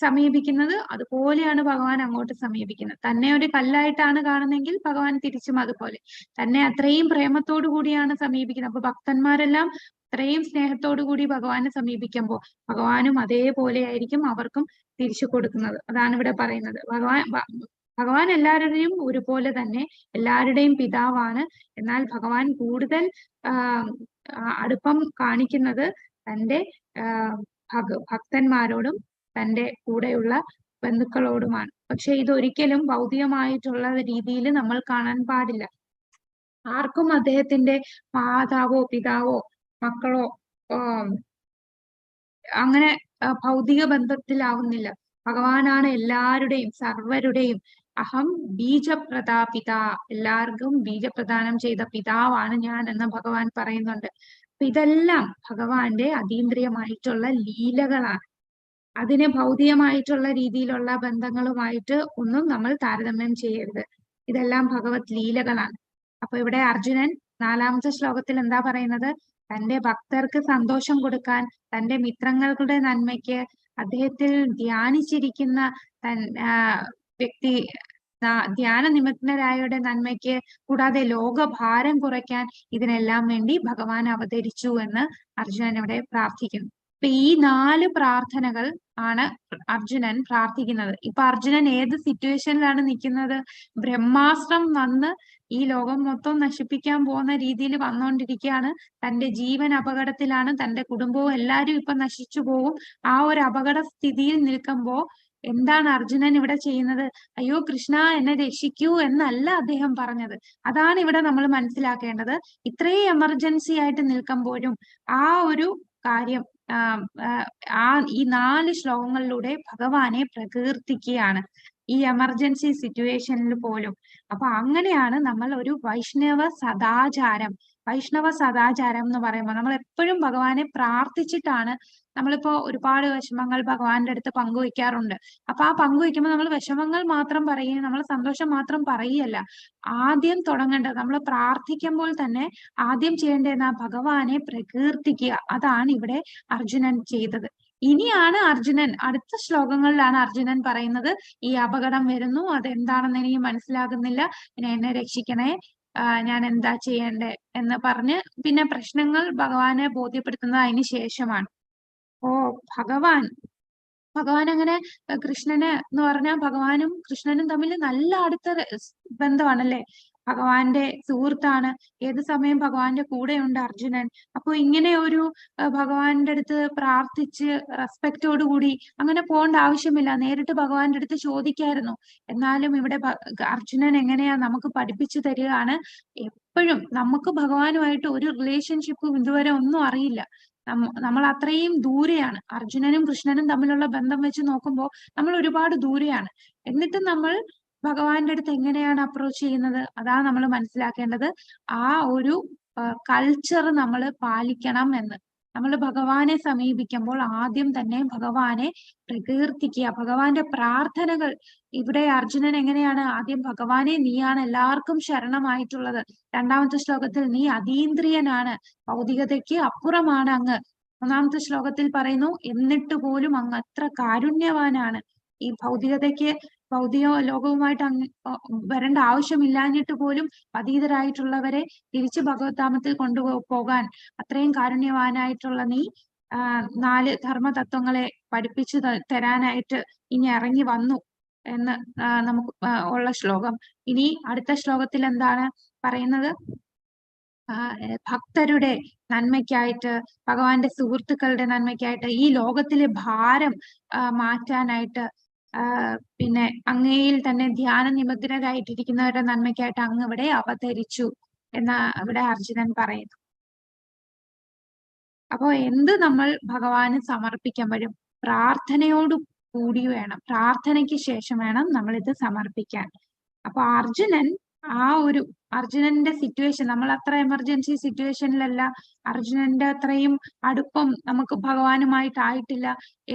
Speaker 1: സമീപിക്കുന്നത് അതുപോലെയാണ് ഭഗവാൻ അങ്ങോട്ട് സമീപിക്കുന്നത്. തന്നെ ഒരു കല്ലായിട്ടാണ് കാണുന്നെങ്കിൽ ഭഗവാൻ തിരിച്ചും അതുപോലെ തന്നെ അത്രയും പ്രേമത്തോടു കൂടിയാണ് സമീപിക്കുന്നത്. അപ്പൊ ഭക്തന്മാരെല്ലാം അത്രയും സ്നേഹത്തോടു കൂടി ഭഗവാനെ സമീപിക്കുമ്പോൾ ഭഗവാനും അതേപോലെ ആയിരിക്കും അവർക്കും തിരിച്ചു കൊടുക്കുന്നത്. അതാണ് ഇവിടെ പറയുന്നത്. ഭഗവാൻ എല്ലാവരുടെയും ഒരുപോലെ തന്നെ, എല്ലാവരുടെയും പിതാവാണ്. എന്നാൽ ഭഗവാൻ കൂടുതൽ അടുപ്പം കാണിക്കുന്നത് തന്റെ ഭക്തന്മാരോടും തന്റെ കൂടെയുള്ള ബന്ധുക്കളോടുമാണ്. പക്ഷെ ഇതൊരിക്കലും ഭൗതികമായിട്ടുള്ള രീതിയിൽ നമ്മൾ കാണാൻ പാടില്ല. ആർക്കും അദ്ദേഹത്തിന്റെ മാതാവോ പിതാവോ മക്കളോ അങ്ങനെ ഭൗതിക ബന്ധത്തിലാവുന്നില്ല. ഭഗവാനാണ് എല്ലാവരുടെയും സർവരുടെയും അഹം ബീജപ്രദാപിത, എല്ലാവർക്കും ബീജപ്രദാനം ചെയ്ത പിതാവാണ് ഞാൻ എന്ന് ഭഗവാൻ പറയുന്നുണ്ട്. അപ്പൊ ഇതെല്ലാം ഭഗവാന്റെ അതീന്ദ്രിയമായിട്ടുള്ള ലീലകളാണ്. അതിനെ ഭൗതികമായിട്ടുള്ള രീതിയിലുള്ള ബന്ധങ്ങളുമായിട്ട് ഒന്നും നമ്മൾ താരതമ്യം ചെയ്യരുത്. ഇതെല്ലാം ഭഗവത് ലീലകളാണ്. അപ്പൊ ഇവിടെ അർജുനൻ 4-ാമത്തെ ശ്ലോകത്തിൽ എന്താ പറയുന്നത്? തന്റെ ഭക്തർക്ക് സന്തോഷം കൊടുക്കാൻ, തന്റെ മിത്രങ്ങളുടെ നന്മയ്ക്ക്, അദ്ദേഹത്തിൽ ധ്യാനിച്ചിരിക്കുന്ന വ്യക്തി ധ്യാന നിമഗ്നരായവരുടെ നന്മയ്ക്ക്, കൂടാതെ ലോകഭാരം കുറയ്ക്കാൻ, ഇതിനെല്ലാം വേണ്ടി ഭഗവാൻ അവതരിച്ചു എന്ന് അർജുനൻ ഇവിടെ പ്രാർത്ഥിക്കുന്നു. അപ്പൊ ഈ 4 പ്രാർത്ഥനകൾ ആണ് അർജുനൻ പ്രാർത്ഥിക്കുന്നത്. ഇപ്പൊ അർജുനൻ ഏത് സിറ്റുവേഷനിലാണ് നിൽക്കുന്നത്? ബ്രഹ്മാസ്ത്രം വന്ന് ഈ ലോകം മൊത്തം നശിപ്പിക്കാൻ പോകുന്ന രീതിയിൽ വന്നുകൊണ്ടിരിക്കുകയാണ്. തന്റെ ജീവൻ അപകടത്തിലാണ്, തന്റെ കുടുംബവും എല്ലാവരും ഇപ്പൊ നശിച്ചു പോകും. ആ ഒരു അപകട സ്ഥിതിയിൽ നിൽക്കുമ്പോ എന്താണ് അർജുനൻ ഇവിടെ ചെയ്യുന്നത്? അയ്യോ കൃഷ്ണ എന്നെ രക്ഷിക്കൂ എന്നല്ല അദ്ദേഹം പറഞ്ഞത്. അതാണ് ഇവിടെ നമ്മൾ മനസ്സിലാക്കേണ്ടത്. ഇത്രയും എമർജൻസി ആയിട്ട് നിൽക്കുമ്പോഴും ആ ഒരു കാര്യം ഈ 4 ശ്ലോകങ്ങളിലൂടെ ഭഗവാനെ പ്രകീർത്തിക്കുകയാണ് ഈ എമർജൻസി സിറ്റുവേഷനിൽ പോലും. അപ്പൊ അങ്ങനെയാണ് നമ്മൾ ഒരു വൈഷ്ണവ സദാചാരം എന്ന് പറയുമ്പോൾ നമ്മൾ എപ്പോഴും ഭഗവാനെ പ്രാർത്ഥിച്ചിട്ടാണ്. നമ്മളിപ്പോ ഒരുപാട് വിഷമങ്ങൾ ഭഗവാന്റെ അടുത്ത് പങ്കുവെക്കാറുണ്ട്. അപ്പൊ ആ പങ്കുവെക്കുമ്പോൾ നമ്മൾ വിഷമങ്ങൾ മാത്രം പറയുകയും നമ്മൾ സന്തോഷം മാത്രം പറയുകയല്ല. ആദ്യം തുടങ്ങേണ്ടത്, നമ്മൾ പ്രാർത്ഥിക്കുമ്പോൾ തന്നെ ആദ്യം ചെയ്യേണ്ടത് ഭഗവാനെ പ്രകീർത്തിക്കുക. അതാണ് ഇവിടെ അർജുനൻ ചെയ്തത്. ഇനിയാണ് അർജുനൻ, അടുത്ത ശ്ലോകങ്ങളിലാണ് അർജുനൻ പറയുന്നത്, ഈ അപകടം വരുന്നു, അതെന്താണെന്ന് എനിക്ക് മനസ്സിലാകുന്നില്ല, എന്നെ രക്ഷിക്കണേ, ഞാൻ എന്താ ചെയ്യണ്ടേ എന്ന് പറഞ്ഞ് പിന്നെ പ്രശ്നങ്ങൾ ഭഗവാനെ ബോധ്യപ്പെടുത്തുന്നത് അതിന് ശേഷമാണ്. ഭഗവാൻ അങ്ങനെ കൃഷ്ണന് എന്ന് പറഞ്ഞാൽ ഭഗവാനും കൃഷ്ണനും തമ്മിൽ നല്ല അടുത്ത ബന്ധമാണല്ലേ. ഭഗവാന്റെ സുഹൃത്താണ്. ഏത് സമയം ഭഗവാന്റെ കൂടെയുണ്ട് അർജുനൻ. അപ്പൊ ഇങ്ങനെ ഒരു ഭഗവാന്റെ അടുത്ത് പ്രാർത്ഥിച്ച് റെസ്പെക്റ്റോടുകൂടി അങ്ങനെ പോകേണ്ട ആവശ്യമില്ല. നേരിട്ട് ഭഗവാന്റെ അടുത്ത് ചോദിക്കായിരുന്നു. എന്നാലും ഇവിടെ അർജുനൻ എങ്ങനെയാ നമുക്ക് പഠിപ്പിച്ചു തരികയാണ്. എപ്പോഴും നമുക്ക് ഭഗവാനുമായിട്ട് ഒരു റിലേഷൻഷിപ്പും ഇതുവരെ ഒന്നും അറിയില്ല. നമ്മൾ അത്രയും ദൂരെയാണ്. അർജുനനും കൃഷ്ണനും തമ്മിലുള്ള ബന്ധം വെച്ച് നോക്കുമ്പോൾ നമ്മൾ ഒരുപാട് ദൂരെയാണ്. എന്നിട്ട് നമ്മൾ ഭഗവാന്റെ അടുത്ത് എങ്ങനെയാണ് അപ്രോച്ച് ചെയ്യുന്നത്? അതാണ് നമ്മൾ മനസ്സിലാക്കേണ്ടത്. ആ ഒരു കൾച്ചർ നമ്മൾ പാലിക്കണം എന്ന്. നമ്മൾ ഭഗവാനെ സമീപിക്കുമ്പോൾ ആദ്യം തന്നെ ഭഗവാനെ പ്രകീർത്തിക്കുക. ഭഗവാന്റെ പ്രാർത്ഥനകൾ, ഇവിടെ അർജുനൻ എങ്ങനെയാണ് ആദ്യം ഭഗവാനെ, നീയാണ് എല്ലാവർക്കും ശരണമായിട്ടുള്ളത്. 2-ാമത്തെ ശ്ലോകത്തിൽ നീ അതീന്ദ്രിയനാണ്, ഭൗതികതയ്ക്ക് അപ്പുറമാണ് അങ്ങ്. 3-ാമത്തെ ശ്ലോകത്തിൽ പറയുന്നു എന്നിട്ട് പോലും അങ്ങ് അത്ര കാരുണ്യവാനാണ്. ഈ ഭൗതിക ലോകവുമായിട്ട് വരേണ്ട ആവശ്യമില്ലാഞ്ഞിട്ട് പോലും പതീതരായിട്ടുള്ളവരെ തിരിച്ച് ഭഗവത്ധാമത്തിൽ കൊണ്ടുപോകാൻ അത്രയും കാരുണ്യവാനായിട്ടുള്ള നീ 4 ധർമ്മതത്വങ്ങളെ പഠിപ്പിച്ചു തരാനായിട്ട് ഇനി ഇറങ്ങി വന്നു എന്ന് നമുക്ക് ഉള്ള ശ്ലോകം. ഇനി അടുത്ത ശ്ലോകത്തിൽ എന്താണ് പറയുന്നത്? ഭക്തരുടെ നന്മയ്ക്കായിട്ട്, ഭഗവാന്റെ സുഹൃത്തുക്കളുടെ നന്മയ്ക്കായിട്ട്, ഈ ലോകത്തിലെ ഭാരം മാറ്റാനായിട്ട്, പിന്നെ അങ്ങയിൽ തന്നെ ധ്യാന നിമഗ്നരായിട്ടിരിക്കുന്നവരുടെ നന്മയ്ക്കായിട്ട് അങ്ങ് ഇവിടെ അവതരിച്ചു എന്ന് ഇവിടെ അർജുനൻ പറയുന്നു. അപ്പോ എന്ത് നമ്മൾ ഭഗവാന് സമർപ്പിക്കുമ്പോഴും പ്രാർത്ഥനയോട് കൂടി വേണം, പ്രാർത്ഥനയ്ക്ക് ശേഷം വേണം നമ്മൾ ഇത് സമർപ്പിക്കാൻ. അപ്പൊ അർജുനന്റെ സിറ്റുവേഷൻ, നമ്മൾ അത്ര എമർജൻസി സിറ്റുവേഷനിലല്ല, അർജുനന്റെ അത്രയും അടുപ്പം നമുക്ക് ഭഗവാനുമായിട്ടായിട്ടില്ല.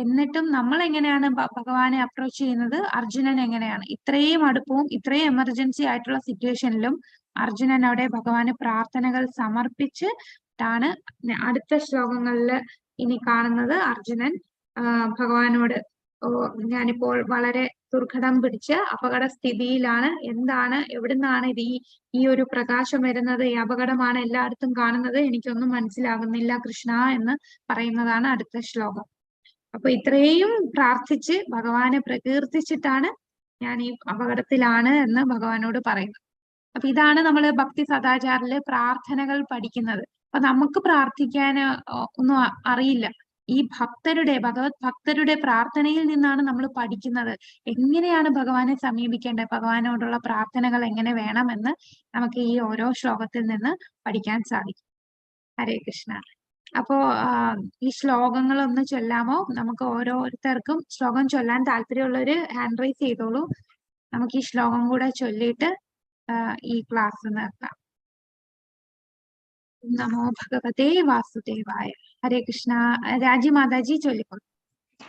Speaker 1: എന്നിട്ടും നമ്മൾ എങ്ങനെയാണ് ഭഗവാനെ അപ്രോച്ച് ചെയ്യുന്നത്, അർജുനൻ എങ്ങനെയാണ് ഇത്രയും അടുപ്പവും ഇത്രയും എമർജൻസി ആയിട്ടുള്ള സിറ്റുവേഷനിലും അർജുനൻ അവിടെ ഭഗവാന് പ്രാർത്ഥനകൾ സമർപ്പിച്ചിട്ടാണ് അടുത്ത ശ്ലോകങ്ങളിൽ ഇനി കാണുന്നത്. അർജുനൻ ഭഗവാനോട്, ഞാനിപ്പോൾ വളരെ ദുർഘടം പിടിച്ച് അപകട സ്ഥിതിയിലാണ്, എന്താണ്, എവിടുന്നാണ് ഇത് ഈ ഒരു പ്രകാശം വരുന്നത്, ഈ അപകടമാണ് എല്ലായിടത്തും കാണുന്നത്, എനിക്കൊന്നും മനസ്സിലാകുന്നില്ല കൃഷ്ണ എന്ന് പറയുന്നതാണ് അടുത്ത ശ്ലോകം. അപ്പൊ ഇത്രയും പ്രാർത്ഥിച്ച് ഭഗവാനെ പ്രകീർത്തിച്ചിട്ടാണ് ഞാൻ ഈ അപകടത്തിലാണ് എന്ന് ഭഗവാനോട് പറയുന്നത്. അപ്പൊ ഇതാണ് നമ്മൾ ഭക്തി സദാചാരില് പ്രാർത്ഥനകൾ പഠിക്കുന്നത്. അപ്പൊ നമുക്ക് പ്രാർത്ഥിക്കാൻ ഒന്നും അറിയില്ല. ഈ ഭഗവത് ഭക്തരുടെ പ്രാർത്ഥനയിൽ നിന്നാണ് നമ്മൾ പഠിക്കുന്നത് എങ്ങനെയാണ് ഭഗവാനെ സമീപിക്കേണ്ടത്, ഭഗവാനോടുള്ള പ്രാർത്ഥനകൾ എങ്ങനെ വേണമെന്ന് നമുക്ക് ഈ ഓരോ ശ്ലോകത്തിൽ നിന്ന് പഠിക്കാൻ സാധിക്കും. ഹരേ കൃഷ്ണ. അപ്പോ ഈ ശ്ലോകങ്ങളൊന്ന് ചൊല്ലാമോ? നമുക്ക് ഓരോരുത്തർക്കും ശ്ലോകം ചൊല്ലാൻ താല്പര്യമുള്ളവര് ഹാൻഡ് റൈസ് ചെയ്തോളൂ. നമുക്ക് ഈ ശ്ലോകം കൂടെ ചൊല്ലിയിട്ട് ഈ ക്ലാസ് നിർത്താം. നമോ ഭഗവതേ വാസുദേവായ. ഹരേ കൃഷ്ണ. രാജി മാതാജി ചൊല്ലിക്കോളൂ.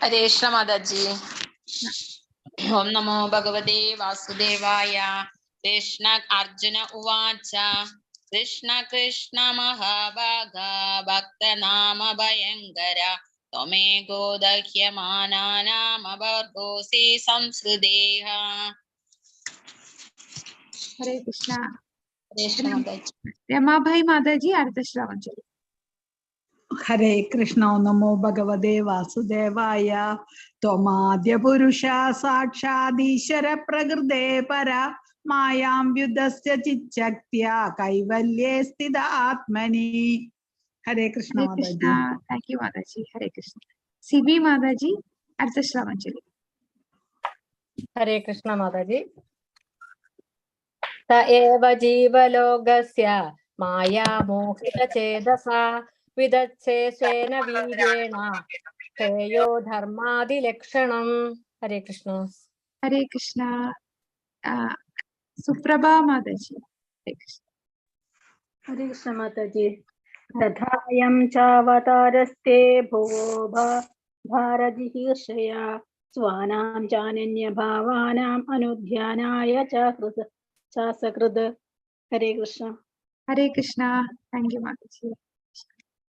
Speaker 5: ഹരേ കൃഷ്ണ മാതാജി. ഓം നമോ ഭഗവതേ വാസുദേവായ. കൃഷ്ണ അർജുന ഉവാച. കൃഷ്ണ കൃഷ്ണ മഹാഭാഗ ഭക്തനാമ ഭയങ്കര ത്വമേകോ ദഹ്യമാനാനാമബർഹോസി സംസ്കൃതേഹ.
Speaker 1: ഹരേ കൃഷ്ണ.
Speaker 5: ഹരേ കൃഷ്ണ മാതാജി.
Speaker 1: രമാഭായി മാതാജി അടുത്ത ശ്ലോകം ചൊല്ലു.
Speaker 3: ഹരേ കൃഷ്ണ. നമോ ഭഗവതേ വാസുദേവായ. ത്വമാദ്യ പുരുഷ സാക്ഷാദീശ്വര പ്രകൃതേ പര മായാം വ്യുദസ്യ ചിച്ഛക്ത്യ കൈവല്യേ സ്ഥിത ആത്മനി. ഹരേ കൃഷ്ണ മാതാജി.
Speaker 1: താങ്ക് യു മാതാജി. ഹരേ കൃഷ്ണ. സിബി മാതാജി അടുത്ത ശ്ലോകം ചൊല്ലു.
Speaker 4: ഹരേ കൃഷ്ണ മാതാജി. ത ഏവ ജീവലോകസ്യ മായാമോഹിതചേതസാ വിദച്ഛേ സ്വേന വീര്യേണ ശ്രേയോ ധർമാദിലക്ഷണം. ഹരേ കൃഷ്ണ.
Speaker 1: ഹരേ കൃഷ്ണ. സുപ്രഭ മാതാജി. ഹരേ കൃഷ്ണ.
Speaker 6: ഹരേ കൃഷ്ണ മാതാജി. തഥായം ചാവതാരസ്തേ ഭുവോ ഭാരജിഹീർഷയാ സ്വാനാം ചാനന്യഭാവാനാം അനുധ്യാനായ ചാസകൃത്. ഹരേ കൃഷ്ണ.
Speaker 1: ഹരേ കൃഷ്ണ. താങ്ക് യു മാതാജി.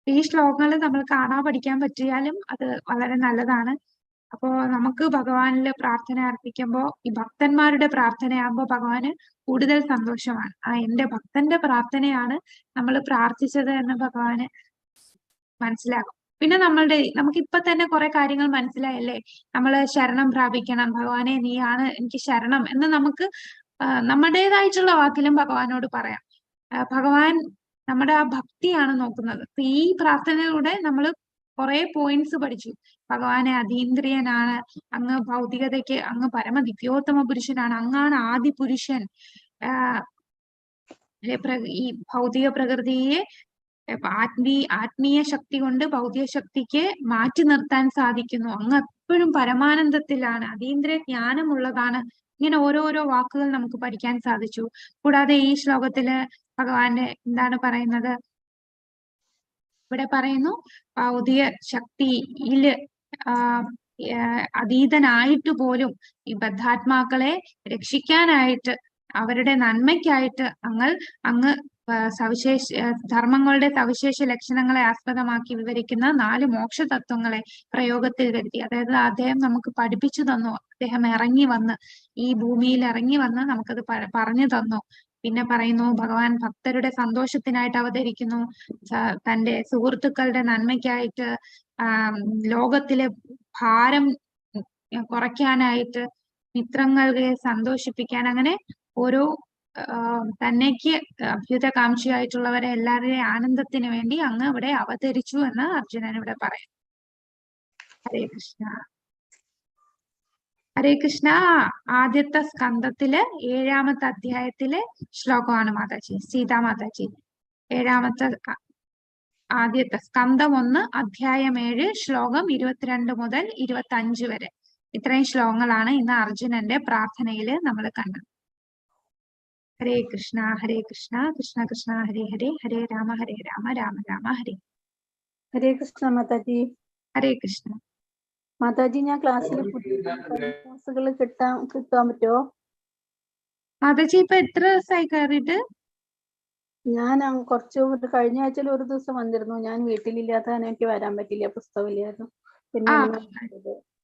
Speaker 1: ഈ ശ്ലോകങ്ങൾ നമ്മൾ കാണാൻ പഠിക്കാൻ പറ്റിയാലും അത് വളരെ നല്ലതാണ്. അപ്പോ നമുക്ക് ഭഗവാനില് പ്രാർത്ഥന അർപ്പിക്കുമ്പോൾ ഈ ഭക്തന്മാരുടെ പ്രാർത്ഥനയാകുമ്പോൾ ഭഗവാന് കൂടുതൽ സന്തോഷമാണ്. എന്റെ ഭക്തന്റെ പ്രാർത്ഥനയാണ് നമ്മൾ പ്രാർത്ഥിച്ചത് എന്ന് ഭഗവാന് മനസ്സിലാകും. പിന്നെ നമുക്ക് ഇപ്പൊ തന്നെ കുറെ കാര്യങ്ങൾ മനസ്സിലായല്ലേ. നമ്മള് ശരണം പ്രാപിക്കണം, ഭഗവാനെ നീയാണ് എനിക്ക് ശരണം എന്ന് നമുക്ക് നമ്മുടേതായിട്ടുള്ള വാക്കിലും ഭഗവാനോട് പറയാം. ഭഗവാൻ നമ്മുടെ ആ ഭക്തിയാണ് നോക്കുന്നത്. ഈ പ്രാർത്ഥനയിലൂടെ നമ്മൾ കുറെ പോയിന്റ്സ് പഠിച്ചു. ഭഗവാനെ അതീന്ദ്രിയനാണ്, അങ്ങ് ഭൗതികതയ്ക്ക് അങ്ങ് പരമ ദിവ്യോത്തമ പുരുഷനാണ്, അങ്ങാണ് ആദി പുരുഷൻ. ഈ ഭൗതിക പ്രകൃതിയെ ആത്മീയ ശക്തി കൊണ്ട് ഭൗതിക ശക്തിക്ക് മാറ്റി നിർത്താൻ സാധിക്കുന്നു. അങ്ങ് എപ്പോഴും പരമാനന്ദത്തിലാണ്, അതീന്ദ്രിയ ജ്ഞാനമുള്ളതാണ്. ഇങ്ങനെ ഓരോരോ വാക്കുകൾ നമുക്ക് പഠിക്കാൻ സാധിച്ചു. കൂടാതെ ഈ ശ്ലോകത്തില് ഭഗവാന്റെ എന്താണ് പറയുന്നത്, ഇവിടെ പറയുന്നു ഭൗതിക ശക്തിയില് അതീതനായിട്ട് പോലും ഈ ബദ്ധാത്മാക്കളെ രക്ഷിക്കാനായിട്ട് അവരുടെ നന്മയ്ക്കായിട്ട് അങ്ങ് ധർമ്മങ്ങളുടെ സവിശേഷ ലക്ഷണങ്ങളെ ആസ്പദമാക്കി വിവരിക്കുന്ന 4 മോക്ഷ തത്വങ്ങളെ പ്രയോഗത്തിൽ വരുത്തി. അതായത് അദ്ദേഹം നമുക്ക് പഠിപ്പിച്ചു തന്നു. അദ്ദേഹം ഇറങ്ങി വന്ന് ഈ ഭൂമിയിൽ ഇറങ്ങി വന്ന് നമുക്കത് പറഞ്ഞു തന്നു. പിന്നെ പറയുന്നു ഭഗവാൻ ഭക്തരുടെ സന്തോഷത്തിനായിട്ട് അവതരിക്കുന്നു, തന്റെ സുഹൃത്തുക്കളുടെ നന്മയ്ക്കായിട്ട്, ലോകത്തിലെ ഭാരം കുറയ്ക്കാനായിട്ട്, മിത്രങ്ങളെ സന്തോഷിപ്പിക്കാൻ, അങ്ങനെ ഓരോ തന്നേക്ക് അഭ്യുതകാംക്ഷിയായിട്ടുള്ളവരെ എല്ലാവരുടെയും ആനന്ദത്തിന് വേണ്ടി അങ്ങ് ഇവിടെ അവതരിച്ചു എന്ന് അർജുനൻ ഇവിടെ പറയും. ഹരേ കൃഷ്ണ. ഹരേ കൃഷ്ണ. ആദ്യത്തെ സ്കന്ധത്തില് 7ാമത്തെ അധ്യായത്തിലെ ശ്ലോകമാണ് മാതാജി, സീതാ മാതാജി. ആദ്യത്തെ സ്കന്ധം 1 അധ്യായം 7 ശ്ലോകം 22 മുതൽ 25 വരെ. ഇത്രയും ശ്ലോകങ്ങളാണ് ഇന്ന് അർജുനന്റെ പ്രാർത്ഥനയില് നമ്മൾ കണ്ടത്. ഹരേ കൃഷ്ണ കൃഷ്ണ കൃഷ്ണ ഹരേ ഹരേ, ഹരേ രാമ രാമ രാമ ഹരേ.
Speaker 6: ഹരേ കൃഷ്ണ മാതാജി.
Speaker 1: ഹരേ കൃഷ്ണ.
Speaker 6: മാതാജി, ഞാൻ ക്ലാസ്സിൽ ക്ലാസ്സുകൾ കിട്ടാൻ പറ്റുമോ?
Speaker 1: മാതാജി ഇപ്പൊ എത്ര ദിവസമായി കയറിയിട്ട്?
Speaker 6: ഞാൻ കഴിഞ്ഞ ആഴ്ചയിൽ ഒരു ദിവസം വന്നിരുന്നു. ഞാൻ വീട്ടിലില്ലാത്ത എനിക്ക് വരാൻ പറ്റില്ല, പുസ്തകമില്ലായിരുന്നു. പിന്നെ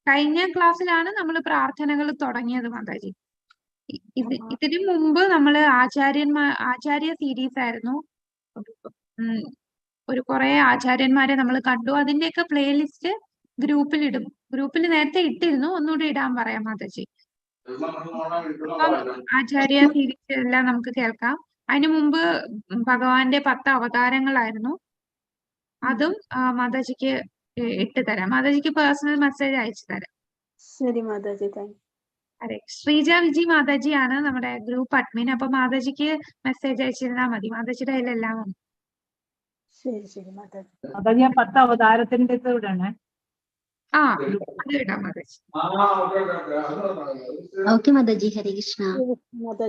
Speaker 1: കഴിഞ്ഞ ക്ലാസ്സിലാണ് നമ്മൾ പ്രാർത്ഥനകൾ തുടങ്ങിയത് മാതാജി. ഇതിനു മുമ്പ് നമ്മള് ആചാര്യ സീരീസ് ആയിരുന്നു. ഒരു കുറെ ആചാര്യന്മാരെ നമ്മൾ കണ്ടു. അതിന്റെയൊക്കെ പ്ലേലിസ്റ്റ് ഗ്രൂപ്പിൽ നേരത്തെ ഇട്ടിരുന്നു, ഒന്നുകൂടി ഇടാൻ പറയാം മാതാജി. അപ്പം ആചാര്യ സീരീസ് എല്ലാം നമുക്ക് കേൾക്കാം. അതിനു മുമ്പ് ഭഗവാന്റെ 10 അവതാരങ്ങളായിരുന്നു. അതും മാതാജിക്ക് ഇട്ട് തരാം. മാതാജിക്ക് പേഴ്സണൽ മെസ്സേജ് അയച്ചു തരാം.
Speaker 6: ശരി മാതാജി,
Speaker 1: അതെ. ശ്രീജ വിജി മാതാജിയാണ് നമ്മുടെ ഗ്രൂപ്പ് അഡ്മിൻ. അപ്പൊ മാതാജിക്ക് മെസ്സേജ് അയച്ചിരുന്നാൽ മതി. മാതാജിയുടെ കയ്യിലെല്ലാം ഉണ്ട്.
Speaker 6: ശരി മാതാജി.
Speaker 2: മാതാജി, 10 അവതാരത്തിന്റെ ഇടാണ്.
Speaker 1: അത് ഇടാം മാതാജി.
Speaker 7: ഓക്കെ മാതാജി. ഹരേ കൃഷ്ണ.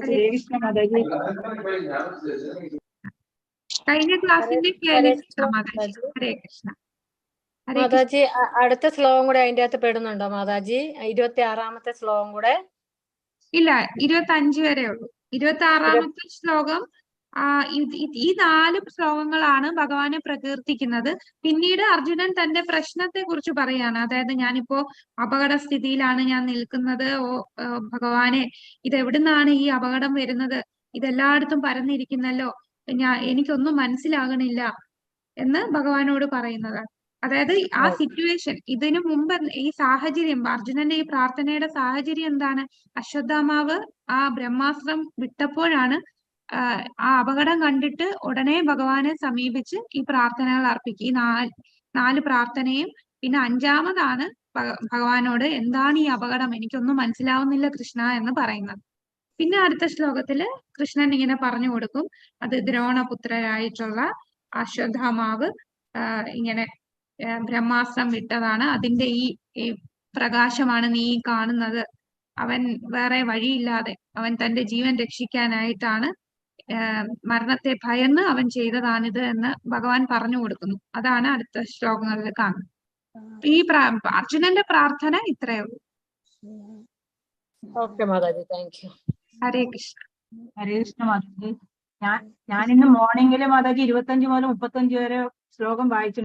Speaker 2: ഹരേ കൃഷ്ണ മാതാജി.
Speaker 1: കഴിഞ്ഞ ക്ലാസ്സിന്റെ പ്ലേലിസ്റ്റ് മാതാജി. ഹരേ കൃഷ്ണ.
Speaker 4: മാതാജി, അടുത്ത ശ്ലോകം കൂടെ അതിന്റെ അകത്ത് പെടുന്നുണ്ടോ മാതാജി? 26ാമത്തെ ശ്ലോകം കൂടെ?
Speaker 1: ഇല്ല, 25 വരെ ഉള്ളൂ. 26ാമത്തെ ശ്ലോകം. ഈ 4 ശ്ലോകങ്ങളാണ് ഭഗവാനെ പ്രകീർത്തിക്കുന്നത്. പിന്നീട് അർജുനൻ തന്റെ പ്രശ്നത്തെ കുറിച്ച് പറയാണ്. അതായത്, ഞാനിപ്പോ അപകടസ്ഥിതിയിലാണ് ഞാൻ നിൽക്കുന്നത്. ഭഗവാനെ, ഇതെവിടുന്നാണ് ഈ അപകടം വരുന്നത്? ഇതെല്ലായിടത്തും പരന്നിരിക്കുന്നല്ലോ, എനിക്കൊന്നും മനസ്സിലാകണില്ല എന്ന് ഭഗവാനോട് പറയുന്നത്. അതായത് ആ സിറ്റുവേഷൻ, ഇതിനു മുമ്പ് ഈ സാഹചര്യം, അർജുനന്റെ ഈ പ്രാർത്ഥനയുടെ സാഹചര്യം എന്താണ്? അശ്വത്ഥാമാവ് ആ ബ്രഹ്മാസ്ത്രം വിട്ടപ്പോഴാണ് ആ അപകടം കണ്ടിട്ട് ഉടനെ ഭഗവാനെ സമീപിച്ച് ഈ പ്രാർത്ഥനകൾ അർപ്പിക്കും. ഈ 4 പ്രാർത്ഥനയും. പിന്നെ 5ാമതാണ് ഭഗവാനോട് എന്താണ് ഈ അപകടം, എനിക്കൊന്നും മനസ്സിലാവുന്നില്ല കൃഷ്ണ എന്ന് പറയുന്നത്. പിന്നെ അടുത്ത ശ്ലോകത്തില് കൃഷ്ണൻ ഇങ്ങനെ പറഞ്ഞു കൊടുക്കും, അത് ദ്രോണപുത്രരായിട്ടുള്ള അശ്വത്ഥാമാവ് ഇങ്ങനെ ബ്രഹ്മാസ്ത്രം വിട്ടതാണ്. അതിന്റെ ഈ പ്രകാശമാണ് നീ കാണുന്നത്. അവൻ വേറെ വഴിയില്ലാതെ അവൻ തന്റെ ജീവൻ രക്ഷിക്കാനായിട്ടാണ് മരണത്തെ ഭയന്ന് അവൻ ചെയ്തതാണിത് എന്ന് ഭഗവാൻ പറഞ്ഞു കൊടുക്കുന്നു. അതാണ് അടുത്ത ശ്ലോകങ്ങളിൽ കാണുന്നത്. ഈ അർജുനന്റെ പ്രാർത്ഥന ഇത്രയേ ഉള്ളൂ.
Speaker 4: ഓക്കെ മാതാജി, താങ്ക് യു.
Speaker 1: ഹരേ കൃഷ്ണ.
Speaker 2: ഹരേ കൃഷ്ണ മാതാജി. ഞാനിന്ന് മോർണിംഗില് മാതാജി 25 മുതൽ 35 വരെ ശ്ലോകം വായിച്ചു.